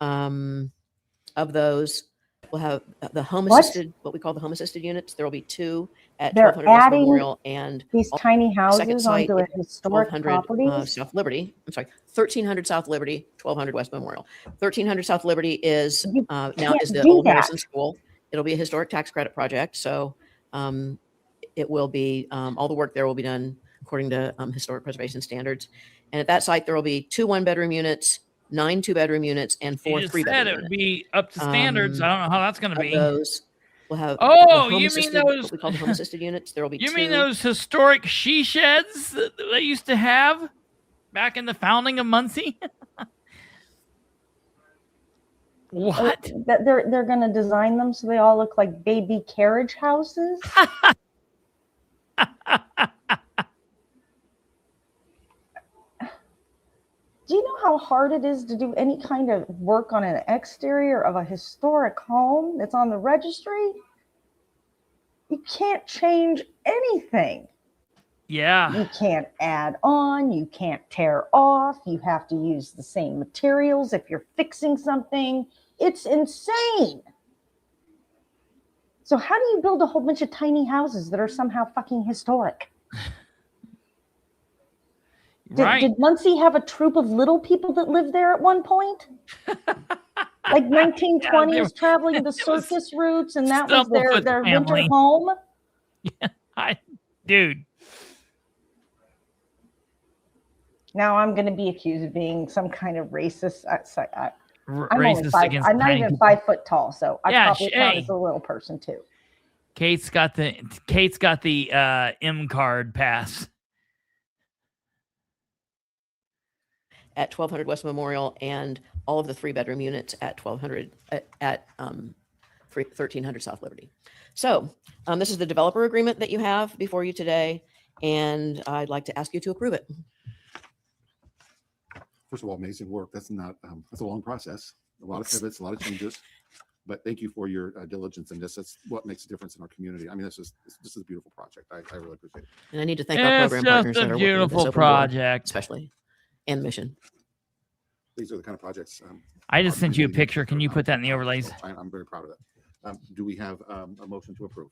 Of those, we'll have the home assisted, what we call the home assisted units. There will be 2 at They're 1200 West adding Memorial and these tiny second houses site onto a is historic 1200 property. South Liberty. I'm sorry, 1300 South Liberty, 1200 West Memorial. 1300 South Liberty is now is the old Harrison School. It'll be a historic tax credit project, so it will be all the work there will be done according to historic preservation standards. And at that site, there will be 2 one-bedroom units, 9 two-bedroom units, and 4 You just three-bedroom said it units. would be up to standards. I don't know how that's going to Of be. those, we'll have Oh, the you home mean assisted, those? what we call the home assisted units. There will be You 2. mean those historic she sheds that they used to have back in the founding of Muncie? What? That they're going to design them so they all look like baby carriage houses. Do you know how hard it is to do any kind of work on an exterior of a historic home that's on the registry? You can't change anything. Yeah. You can't add on, you can't tear off, you have to use the same materials if you're fixing something. It's insane. So how do you build a whole bunch of tiny houses that are somehow fucking historic? Did Muncie have a troop of little people that lived there at one point? Like 1920s traveling the circus routes, and that was their winter home? Yeah, dude. Now I'm going to be accused of being some kind of racist. Racist I'm not even 5 foot tall, so I probably count hey. as a little person too. Kate's got the M card pass. At 1200 West Memorial and all of the 3-bedroom units at 1200 at 1300 South Liberty. So this is the developer agreement that you have before you today, and I'd like to ask you to approve it. First of all, amazing work. That's not, that's a long process, a lot of pivots, a lot of changes, but thank you for your diligence in this. That's what makes a difference in our community. I mean, this is a beautiful project. I really appreciate it. And I need to thank our program partners that are working with this Open Door, project, especially, and Mission. These are the kind of projects. I just sent you a picture. Can you put that in the overlays? I'm very proud of that. Do we have a motion to approve?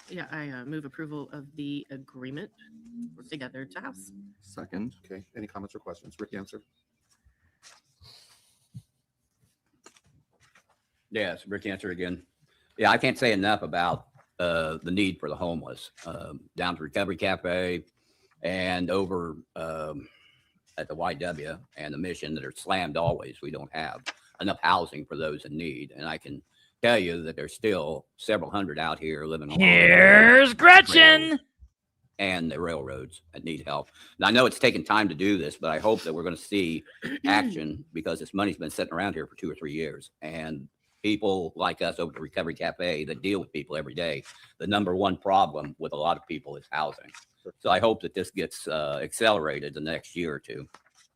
Yeah, I move approval of the agreement for Together to House. Second. Okay. Any comments or questions? Rick, answer. Yes, Rick, answer again. Yeah, I can't say enough about the need for the homeless. Down to Recovery Cafe and over at the YW and the Mission that are slammed always. We don't have enough housing for those in need. And I can tell you that there's still several hundred out here living along Here's Gretchen and the railroads that need help. And I know it's taken time to do this, but I hope that we're going to see action because this money's been sitting around here for 2 or 3 years. And people like us over at the Recovery Cafe that deal with people every day, the number one problem with a lot of people is housing. So I hope that this gets accelerated the next year or two.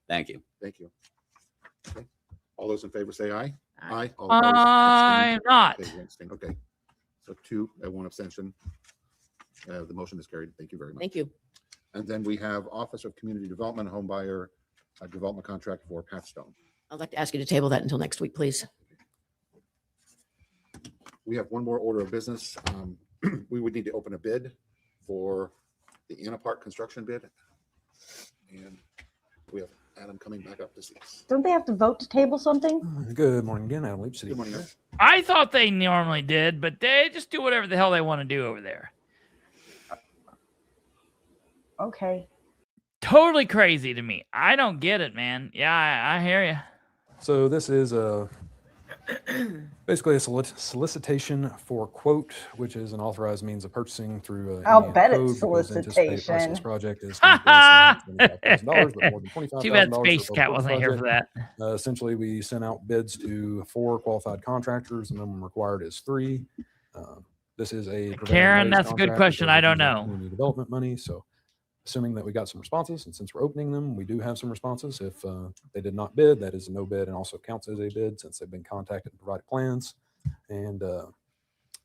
Thank you. Thank you. Okay. All those in favor say aye. Aye. All I'm not. Okay. So 2 and 1 abstention. The motion is carried. Thank you very much. Thank you. And then we have Office of Community Development, Home Buyer Development Contract for Pathstone. I'd like to ask you to table that until next week, please. We have one more order of business. We would need to open a bid for the Anna Park construction bid. And we have Adam coming back up to see us. Don't they have to vote to table something? Good morning again, Adam Leap City. Good morning. I thought they normally did, but they just do whatever the hell they want to do over there. Okay. Totally crazy to me. I don't get it, man. Yeah, I hear you. So this is basically a solicitation for quote, which is an authorized means of purchasing through. I'll bet code, it's because the anticipated price of solicitation. This project is $25,000, but more than $25,000 Too bad for Space a Cat full wasn't here for project. that. Essentially, we sent out bids to 4 qualified contractors. The minimum required is 3. This is a prevailing Karen, wage that's a good contract question. because I it don't uses know. community development money. So, assuming that we got some responses, and since we're opening them, we do have some responses. If they did not bid, that is a no bid and also counts as a bid since they've been contacted and provided plans. And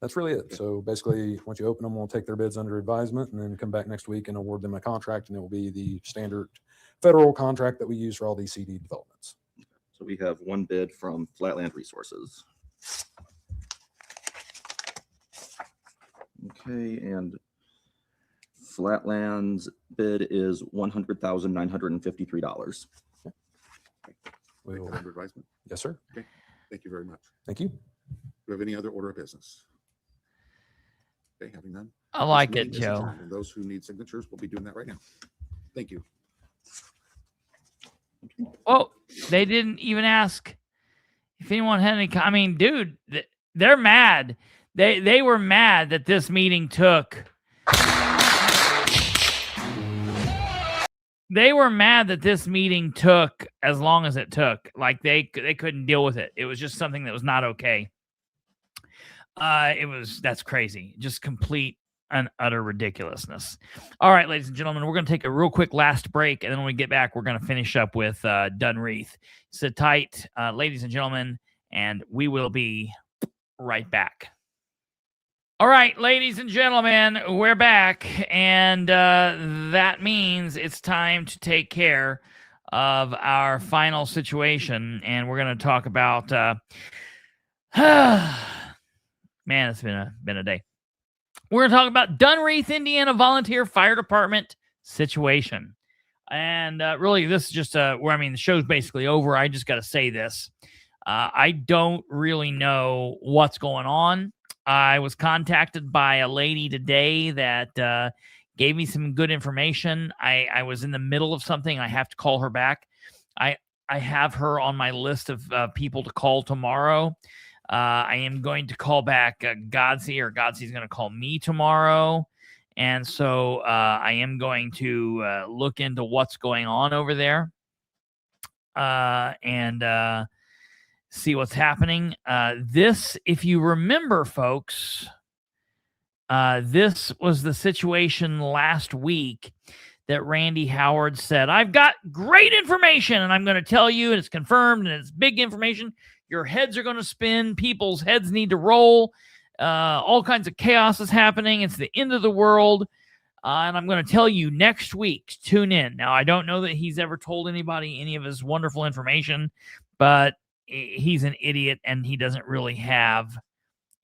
that's really it. So basically, once you open them, we'll take their bids under advisement and then come back next week and award them a contract. And it will be the standard federal contract that we use for all these CD developments. So we have one bid from Flatland Resources. Okay, and Flatland's bid is $100,953. We will, Under advisement. yes, sir. Okay. Thank you very much. Thank you. Do we have any other order of business? Okay, having none. I like This it, meeting is Joe. adjourned, and those who need signatures will be doing that right now. Thank you. Oh, they didn't even ask if anyone had any. I mean, dude, they're mad. They were mad that this meeting took. They were mad that this meeting took as long as it took. Like they couldn't deal with it. It was just something that was not okay. That's crazy. Just complete and utter ridiculousness. All right, ladies and gentlemen, we're going to take a real quick last break. And then when we get back, we're going to finish up with Dunreith. Sit tight, ladies and gentlemen, and we will be right back. All right, ladies and gentlemen, we're back, and that means it's time to take care of our final situation, and we're going to talk about. Man, it's been a day. We're going to talk about Dunreith, Indiana Volunteer Fire Department situation, and really, this is just where the show's basically over. I just got to say this: I don't really know what's going on. I was contacted by a lady today that gave me some good information. I was in the middle of something. I have to call her back. I have her on my list of people to call tomorrow. I am going to call back Godsey, or Godsey's going to call me tomorrow. And so I am going to look into what's going on over there and see what's happening. This, if you remember, folks, this was the situation last week that Randy Howard said, I've got great information and I'm going to tell you, and it's confirmed and it's big information. Your heads are going to spin. People's heads need to roll. All kinds of chaos is happening. It's the end of the world. And I'm going to tell you next week. Tune in. Now, I don't know that he's ever told anybody any of his wonderful information, but he's an idiot and he doesn't really have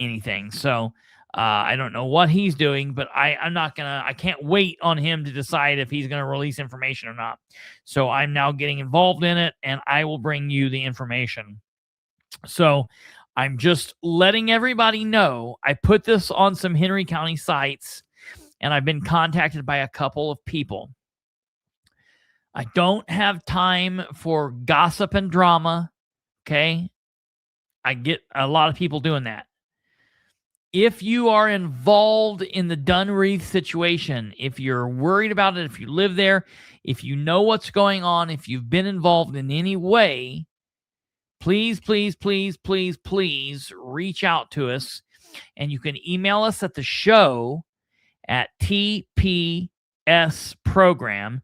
anything. So I don't know what he's doing, but I can't wait on him to decide if he's going to release information or not. So I'm now getting involved in it and I will bring you the information. So I'm just letting everybody know. I put this on some Henry County sites and I've been contacted by a couple of people. I don't have time for gossip and drama. Okay. I get a lot of people doing that. If you are involved in the Dunreith situation, if you're worried about it, if you live there, if you know what's going on, if you've been involved in any way, please, please, please, please, please reach out to us. And you can email us at the show at TPS program,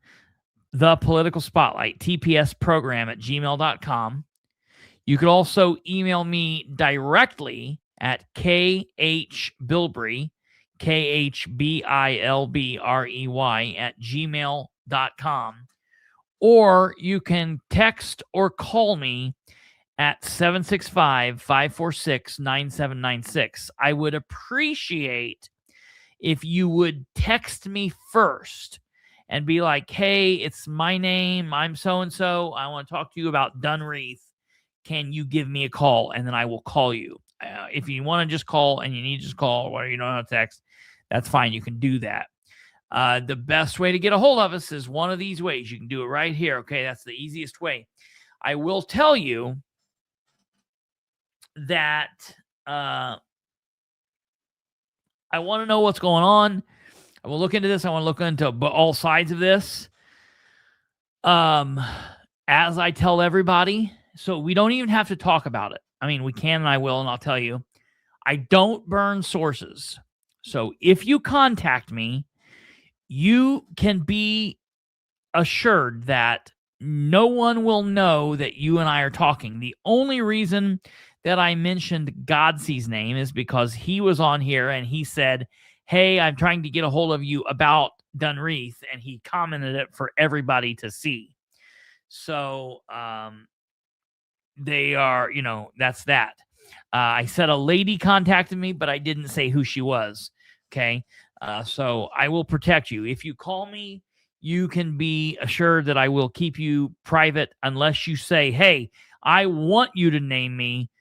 the political spotlight, TPS program at gmail.com. You could also email me directly at KHBilbrey, KHBILBREY at gmail.com. Or you can text or call me at 765-546-9796. I would appreciate if you would text me first and be like, hey, it's my name. I'm so-and-so. I want to talk to you about Dunreith. Can you give me a call? And then I will call you. If you want to just call and you need to just call, or you don't know how to text, that's fine. You can do that. The best way to get a hold of us is one of these ways. You can do it right here. Okay, that's the easiest way. I will tell you that I want to know what's going on. I will look into this. I want to look into all sides of this. As I tell everybody, so we don't even have to talk about it. I mean, we can and I will, and I'll tell you. I don't burn sources. So if you contact me, you can be assured that no one will know that you and I are talking. The only reason that I mentioned Godsee's name is because he was on here and he said, hey, I'm trying to get a hold of you about Dunreith, and he commented it for everybody to see. So they are, that's that. I said a lady contacted me, but I didn't say who she was. Okay. So I will protect you. If you call me, you can be assured that I will keep you private unless you say, hey, I want you to name me,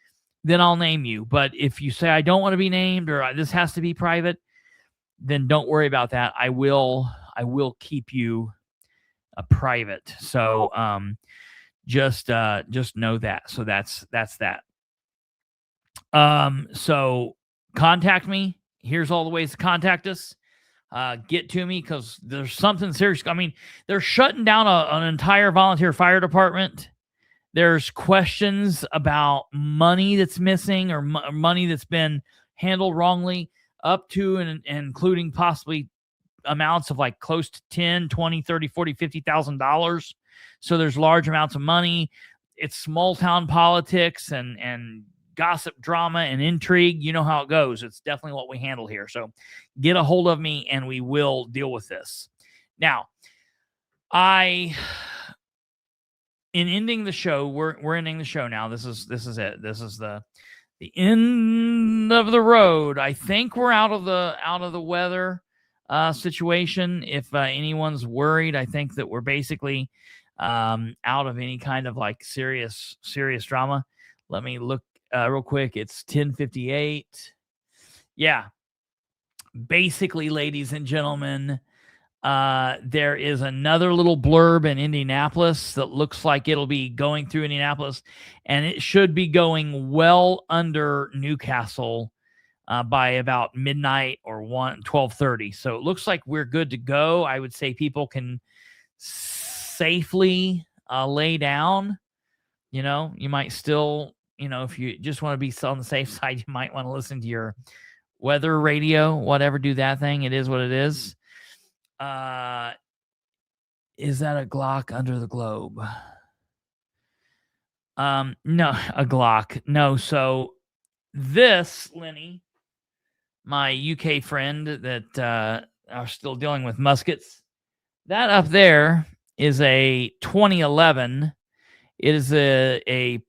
then I'll name you. But if you say I don't want to be named or this has to be private, then don't worry about that. I will keep you private. So just know that. So that's that. So contact me. Here's all the ways to contact us. Get to me because there's something serious. I mean, they're shutting down an entire volunteer fire department. There's questions about money that's missing or money that's been handled wrongly, up to and including possibly amounts of like close to $10, $20, $30, $40, $50,000. So there's large amounts of money. It's small town politics and gossip, drama, and intrigue. You know how it goes. It's definitely what we handle here. So get a hold of me and we will deal with this. Now, in ending the show, we're ending the show now. This is it. This is the end of the road. I think we're out of the weather situation. If anyone's worried, I think that we're basically out of any kind of like serious drama. Let me look real quick. It's 10:58. Yeah. Basically, ladies and gentlemen, there is another little blurb in Indianapolis that looks like it'll be going through Indianapolis, and it should be going well under Newcastle by about midnight or 12:30. So it looks like we're good to go. I would say people can safely lay down. You might still, if you just want to be on the safe side, you might want to listen to your weather radio, whatever, do that thing. It is what it is. Is that a Glock under the globe? No, a Glock. No. So this, Lenny, my UK friend that are still dealing with muskets, that up there is a 2011. It is a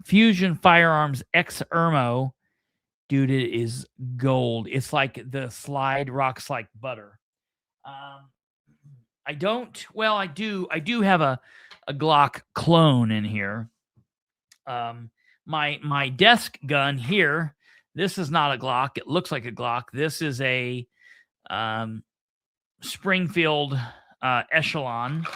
Fusion Firearms X Ermo. Dude, it is gold. It's like the slide rocks like butter. I do have a Glock clone in here. My desk gun here, this is not a Glock. It looks like a Glock. This is a Springfield Echelon.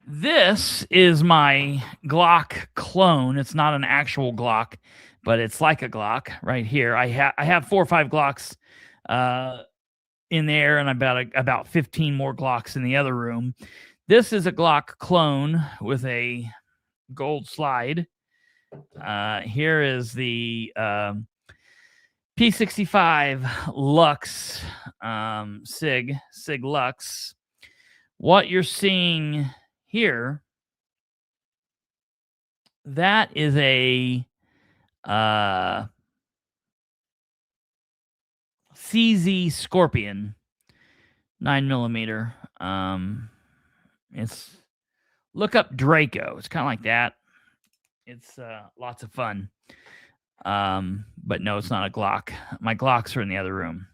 This is my Glock clone. It's not an actual Glock, but it's like a Glock right here. I have 4 or 5 Glocks in there, and about 15 more Glocks in the other room. This is a Glock clone with a gold slide. Here is the P65 Lux Sig Lux. What you're seeing here, that is a CZ Scorpion 9mm. It's look up Draco. It's kind of like that. It's lots of fun. But no, it's not a Glock. My Glocks are in the other room.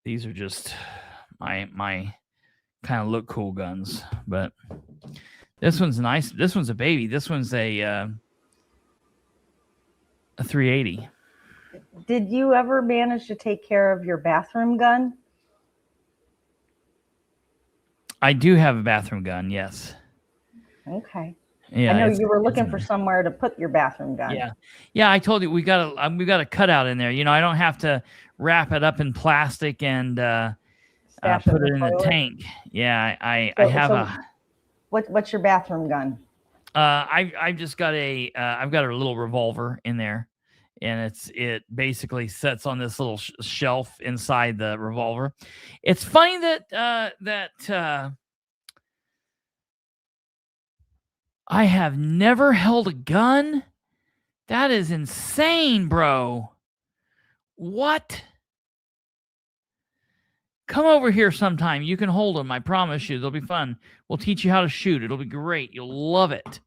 These are just my kind of look cool guns. But this one's nice. This one's a baby. This one's a 380. Did you ever manage to take care of your bathroom gun? I do have a bathroom gun, yes. Okay. Yeah, I know you were looking for somewhere to put your bathroom gun. Yeah. I told you we got a cutout in there. You know, I don't have to wrap it up in plastic and put it in the tank. Yeah, I have What's your bathroom gun? I've just got I've got a little revolver in there, and it basically sits on this little shelf inside the revolver. It's funny that I have never held a gun. That is insane, bro. What? Come over here sometime. You can hold them. I promise you. They'll be fun. We'll teach you how to shoot. It'll be great. You'll love it.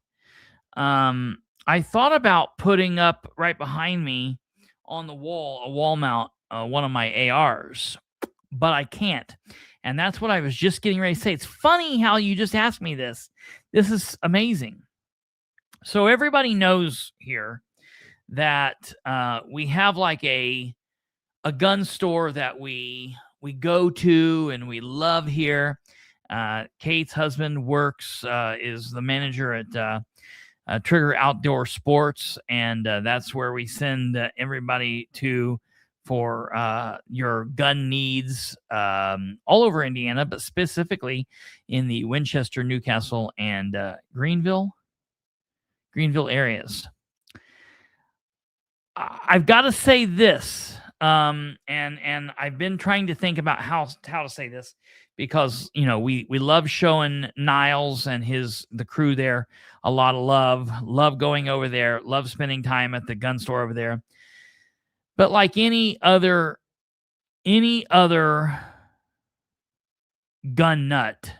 I thought about putting up right behind me on the wall, a wall mount, one of my ARs, but I can't. And that's what I was just getting ready to say. It's funny how you just asked me this. This is amazing. So everybody knows here that we have like a gun store that we go to and we love here. Kate's husband works, is the manager at Trigger Outdoor Sports, and that's where we send everybody to for your gun needs all over Indiana, but specifically in the Winchester, Newcastle, and Greenville areas. I've got to say this, and I've been trying to think about how to say this, because we love showing Niles and the crew there a lot of love going over there, love spending time at the gun store over there. But like any other gun nut,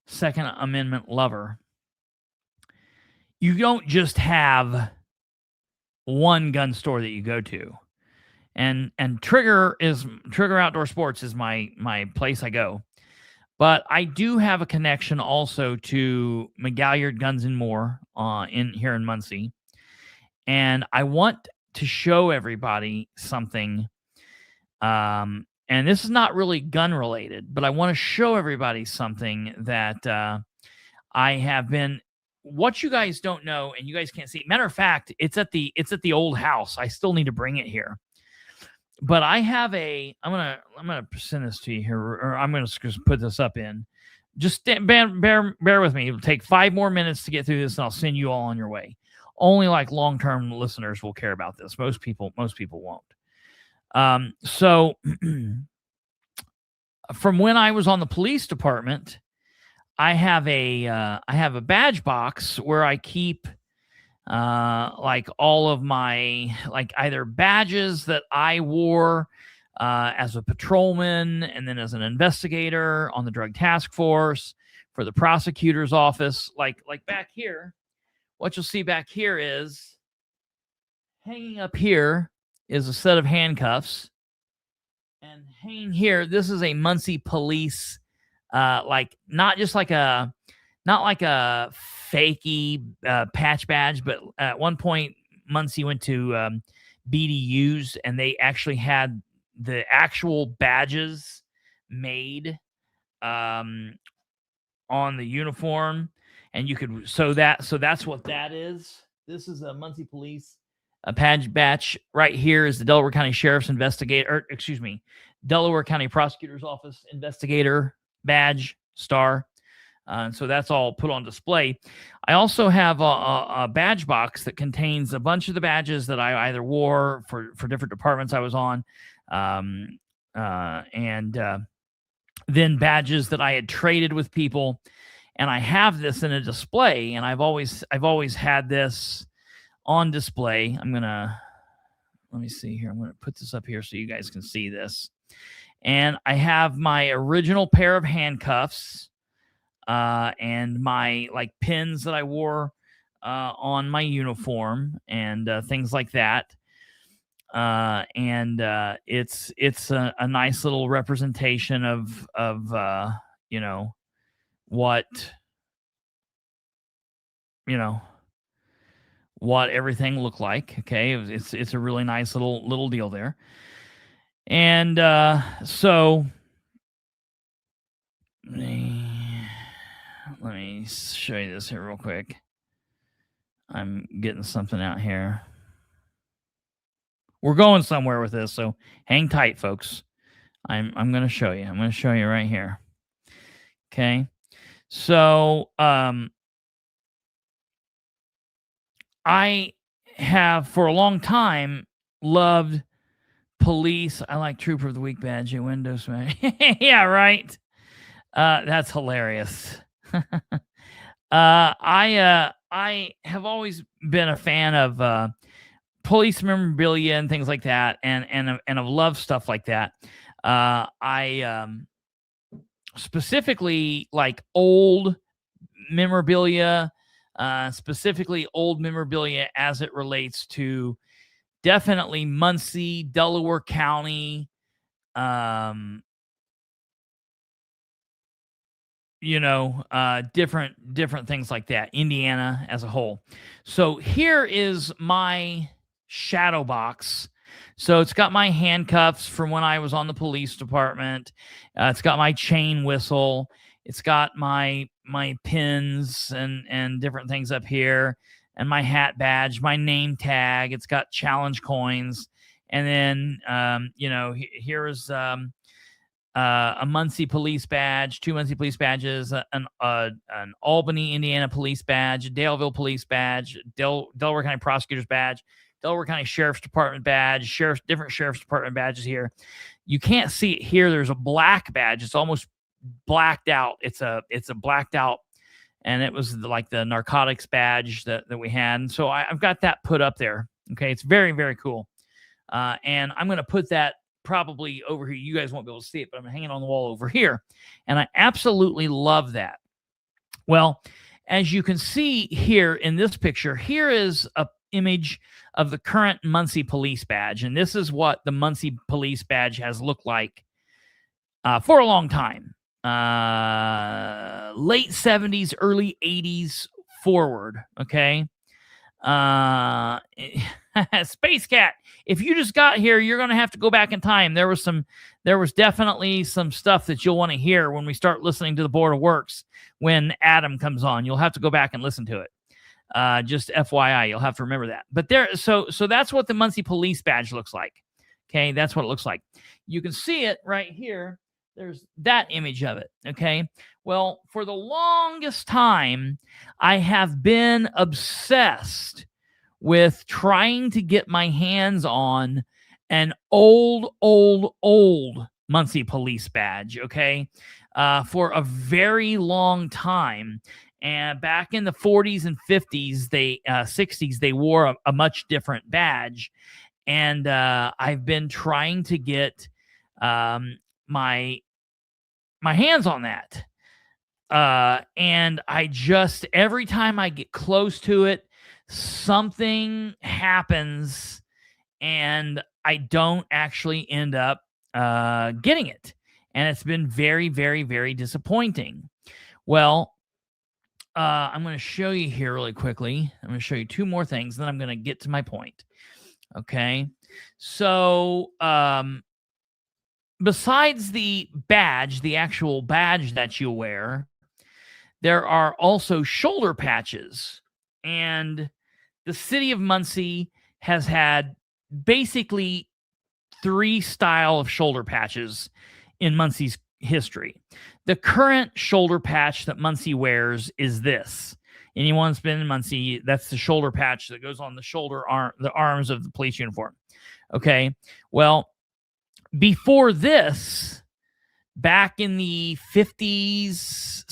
Second Amendment lover, you don't just have one gun store that you go to. And Trigger Outdoor Sports is my place I go. But I do have a connection also to McGalliard Guns and More here in Muncie. And I want to show everybody something. And this is not really gun related, but I want to show everybody something that I have been. What you guys don't know, and you guys can't see. Matter of fact, it's at the old house. I still need to bring it here. But I have I'm gonna send this to you here, or I'm gonna just put this up in. Just bear with me. It'll take 5 more minutes to get through this, and I'll send you all on your way. Only like long-term listeners will care about this. Most people won't. So from when I was on the police department, I have a badge box where I keep like all of my either badges that I wore as a patrolman and then as an investigator on the drug task force for the prosecutor's office. Like back here, what you'll see back here is hanging up here is a set of handcuffs, and hanging here, this is a Muncie police, not like a fakey patch badge, but at one point Muncie went to BDUs, and they actually had the actual badges made on the uniform, and you could so that's what that is. This is a Muncie Police badge. Right here is the Delaware County Sheriff's Delaware County Prosecutor's Office investigator badge star. So that's all put on display. I also have a badge box that contains a bunch of the badges that I either wore for different departments I was on, and then badges that I had traded with people. And I have this in a display, and I've always had this on display. Let me see here. I'm going to put this up here so you guys can see this. And I have my original pair of handcuffs, and my like pins that I wore on my uniform, and things like that. And it's a nice little representation of what everything looked like. Okay, it's a really nice little deal there. And so let me show you this here real quick. I'm getting something out here. We're going somewhere with this, so hang tight, folks. I'm going to show you. I'm going to show you right here. Okay. So I have for a long time loved police. I like Trooper of the Week badge at Windows, man. Yeah, right. That's hilarious. I have always been a fan of police memorabilia and things like that, and of love stuff like that. I specifically like old memorabilia, specifically old memorabilia as it relates to definitely Muncie, Delaware County, different things like that, Indiana as a whole. So here is my shadow box. So it's got my handcuffs from when I was on the police department. It's got my chain whistle. It's got my pins and different things up here, and my hat badge, my name tag. It's got challenge coins. And then, here is a Muncie police badge, 2 Muncie police badges, an Albany, Indiana police badge, a Daleville police badge, Delaware County prosecutor's badge, Delaware County Sheriff's Department badge, different Sheriff's Department badges here. You can't see it here. There's a black badge. It's almost blacked out. It's a blacked out, and it was like the narcotics badge that we had. And so I've got that put up there. Okay, it's very, very cool. And I'm going to put that probably over here. You guys won't be able to see it, but I'm hanging on the wall over here. And I absolutely love that. Well, as you can see here in this picture, here is a image of the current Muncie police badge. And this is what the Muncie police badge has looked like for a long time. Late 70s, early 80s forward. Okay. Space Cat, if you just got here, you're going to have to go back in time. There was definitely some stuff that you'll want to hear when we start listening to the Board of Works when Adam comes on. You'll have to go back and listen to it. Just FYI, you'll have to remember that. But so that's what the Muncie police badge looks like. Okay, that's what it looks like. You can see it right here. There's that image of it. Okay. Well, for the longest time, I have been obsessed with trying to get my hands on an old Muncie police badge. Okay. For a very long time. And back in the 40s and 50s, 60s, they wore a much different badge. And I've been trying to get my hands on that. And I just, every time I get close to it, something happens and I don't actually end up getting it. And it's been very, very, very disappointing. Well, I'm going to show you here really quickly. I'm going to show you 2 more things, then I'm going to get to my point. Okay. So, besides the badge, the actual badge that you wear, there are also shoulder patches. And the city of Muncie has had basically 3 styles of shoulder patches in Muncie's history. The current shoulder patch that Muncie wears is this. Anyone's been in Muncie, that's the shoulder patch that goes on the the arms of the police uniform. Okay. Well, before this, back in the 50s,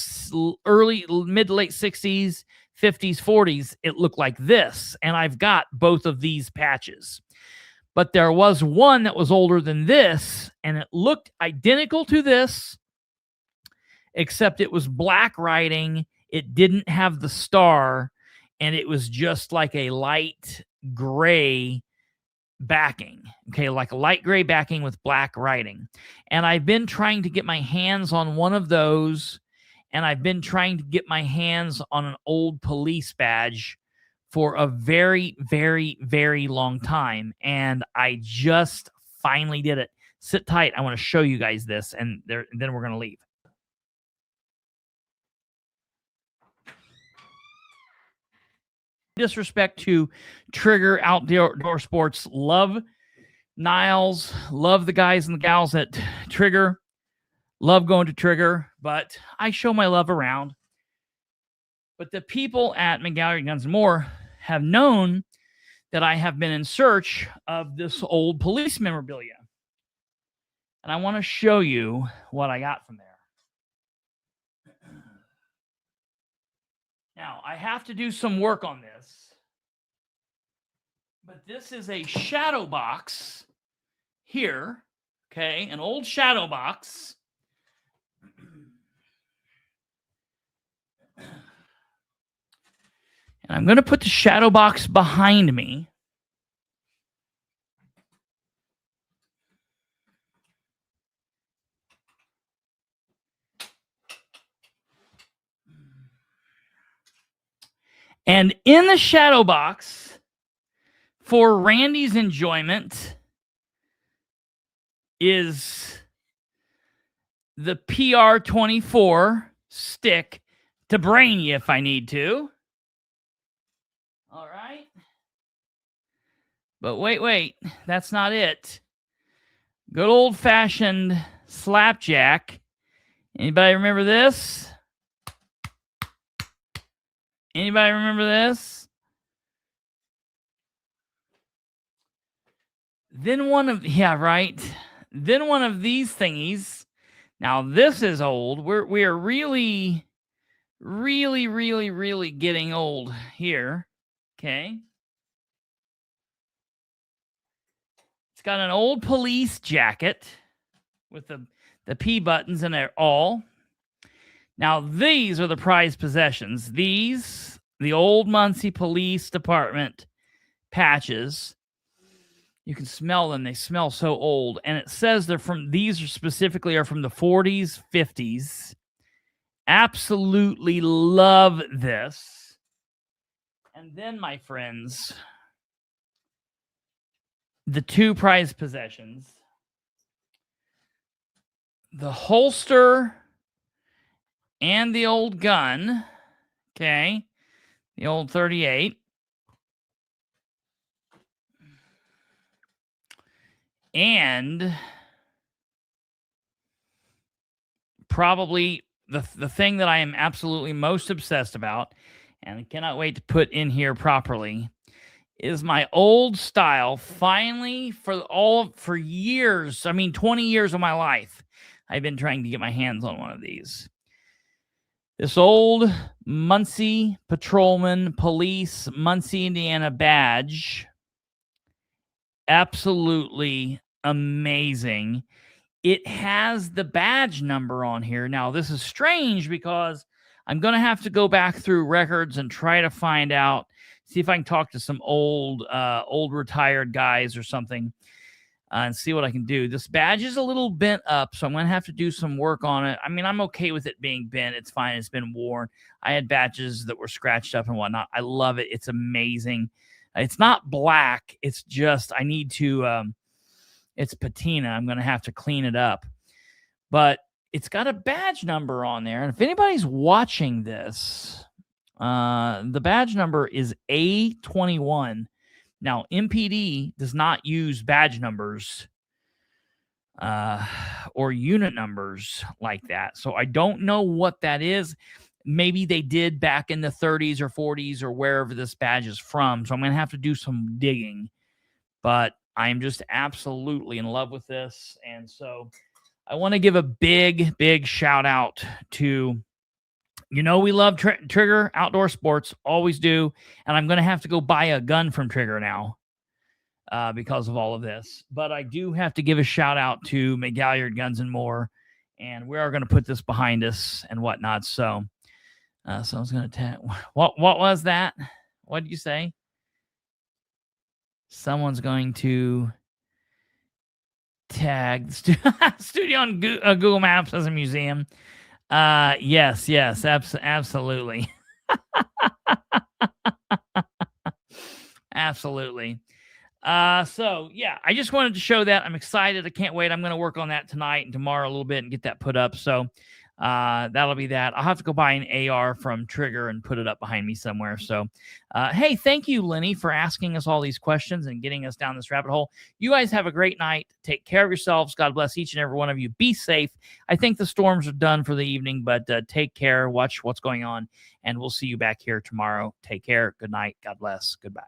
mid to late 60s, 50s, 40s, it looked like this. And I've got both of these patches. But there was one that was older than this, and it looked identical to this, except it was black writing. It didn't have the star, and it was just like a light gray backing. Okay, like a light gray backing with black writing. And I've been trying to get my hands on one of those, and I've been trying to get my hands on an old police badge for a very, very, very long time. And I just finally did it. Sit tight. I want to show you guys this, and then we're going to leave. Disrespect to Trigger Outdoor Sports. Love Niles. Love the guys and the gals at Trigger. Love going to Trigger, but I show my love around. But the people at McGalley Guns and More have known that I have been in search of this old police memorabilia. And I want to show you what I got from there. Now, I have to do some work on this. But this is a shadow box here. Okay, an old shadow box. And I'm going to put the shadow box behind me. And in the shadow box, for Randy's enjoyment, is the PR24 stick to brain you if I need to. All right. But wait. That's not it. Good old-fashioned slapjack. Anybody remember this? Anybody remember this? Then one of these thingies. Now this is old. We are really getting old here. Okay. It's got an old police jacket with the P buttons in there all. Now, these are the prized possessions. These, the old Muncie Police Department patches. You can smell them. They smell so old. And it says these are specifically from the 40s, 50s. Absolutely love this. And then, my friends, the two prized possessions. The holster and the old gun. Okay. The old 38. And probably the thing that I am absolutely most obsessed about, and I cannot wait to put in here properly, is my old style. Finally, for years, 20 years of my life, I've been trying to get my hands on one of these. This old Muncie Patrolman Police Muncie, Indiana badge. Absolutely amazing. It has the badge number on here. Now, this is strange because I'm going to have to go back through records and try to find out, see if I can talk to some old retired guys or something and see what I can do. This badge is a little bent up, so I'm going to have to do some work on it. I'm okay with it being bent. It's fine. It's been worn. I had badges that were scratched up and whatnot. I love it. It's amazing. It's not black. It's just, I need to, it's patina. I'm going to have to clean it up. But it's got a badge number on there. And if anybody's watching this, the badge number is A21. Now, MPD does not use badge numbers or unit numbers like that. So I don't know what that is. Maybe they did back in the 30s or 40s or wherever this badge is from. So I'm going to have to do some digging. But I'm just absolutely in love with this. And so I want to give a big, big shout out to, we love Trigger Outdoor Sports, always do. And I'm going to have to go buy a gun from Trigger now because of all of this. But I do have to give a shout out to McGalliard Guns and More. And we are going to put this behind us and whatnot. So I was going to what was that? What did you say? Someone's going to tag the studio on Google Maps as a museum. Yes, absolutely. Absolutely. So yeah, I just wanted to show that. I'm excited. I can't wait. I'm going to work on that tonight and tomorrow a little bit and get that put up. So that'll be that. I'll have to go buy an AR from Trigger and put it up behind me somewhere. So, hey, thank you, Lenny, for asking us all these questions and getting us down this rabbit hole. You guys have a great night. Take care of yourselves. God bless each and every one of you. Be safe. I think the storms are done for the evening, but take care. Watch what's going on, and we'll see you back here tomorrow. Take care. Good night. God bless. Goodbye.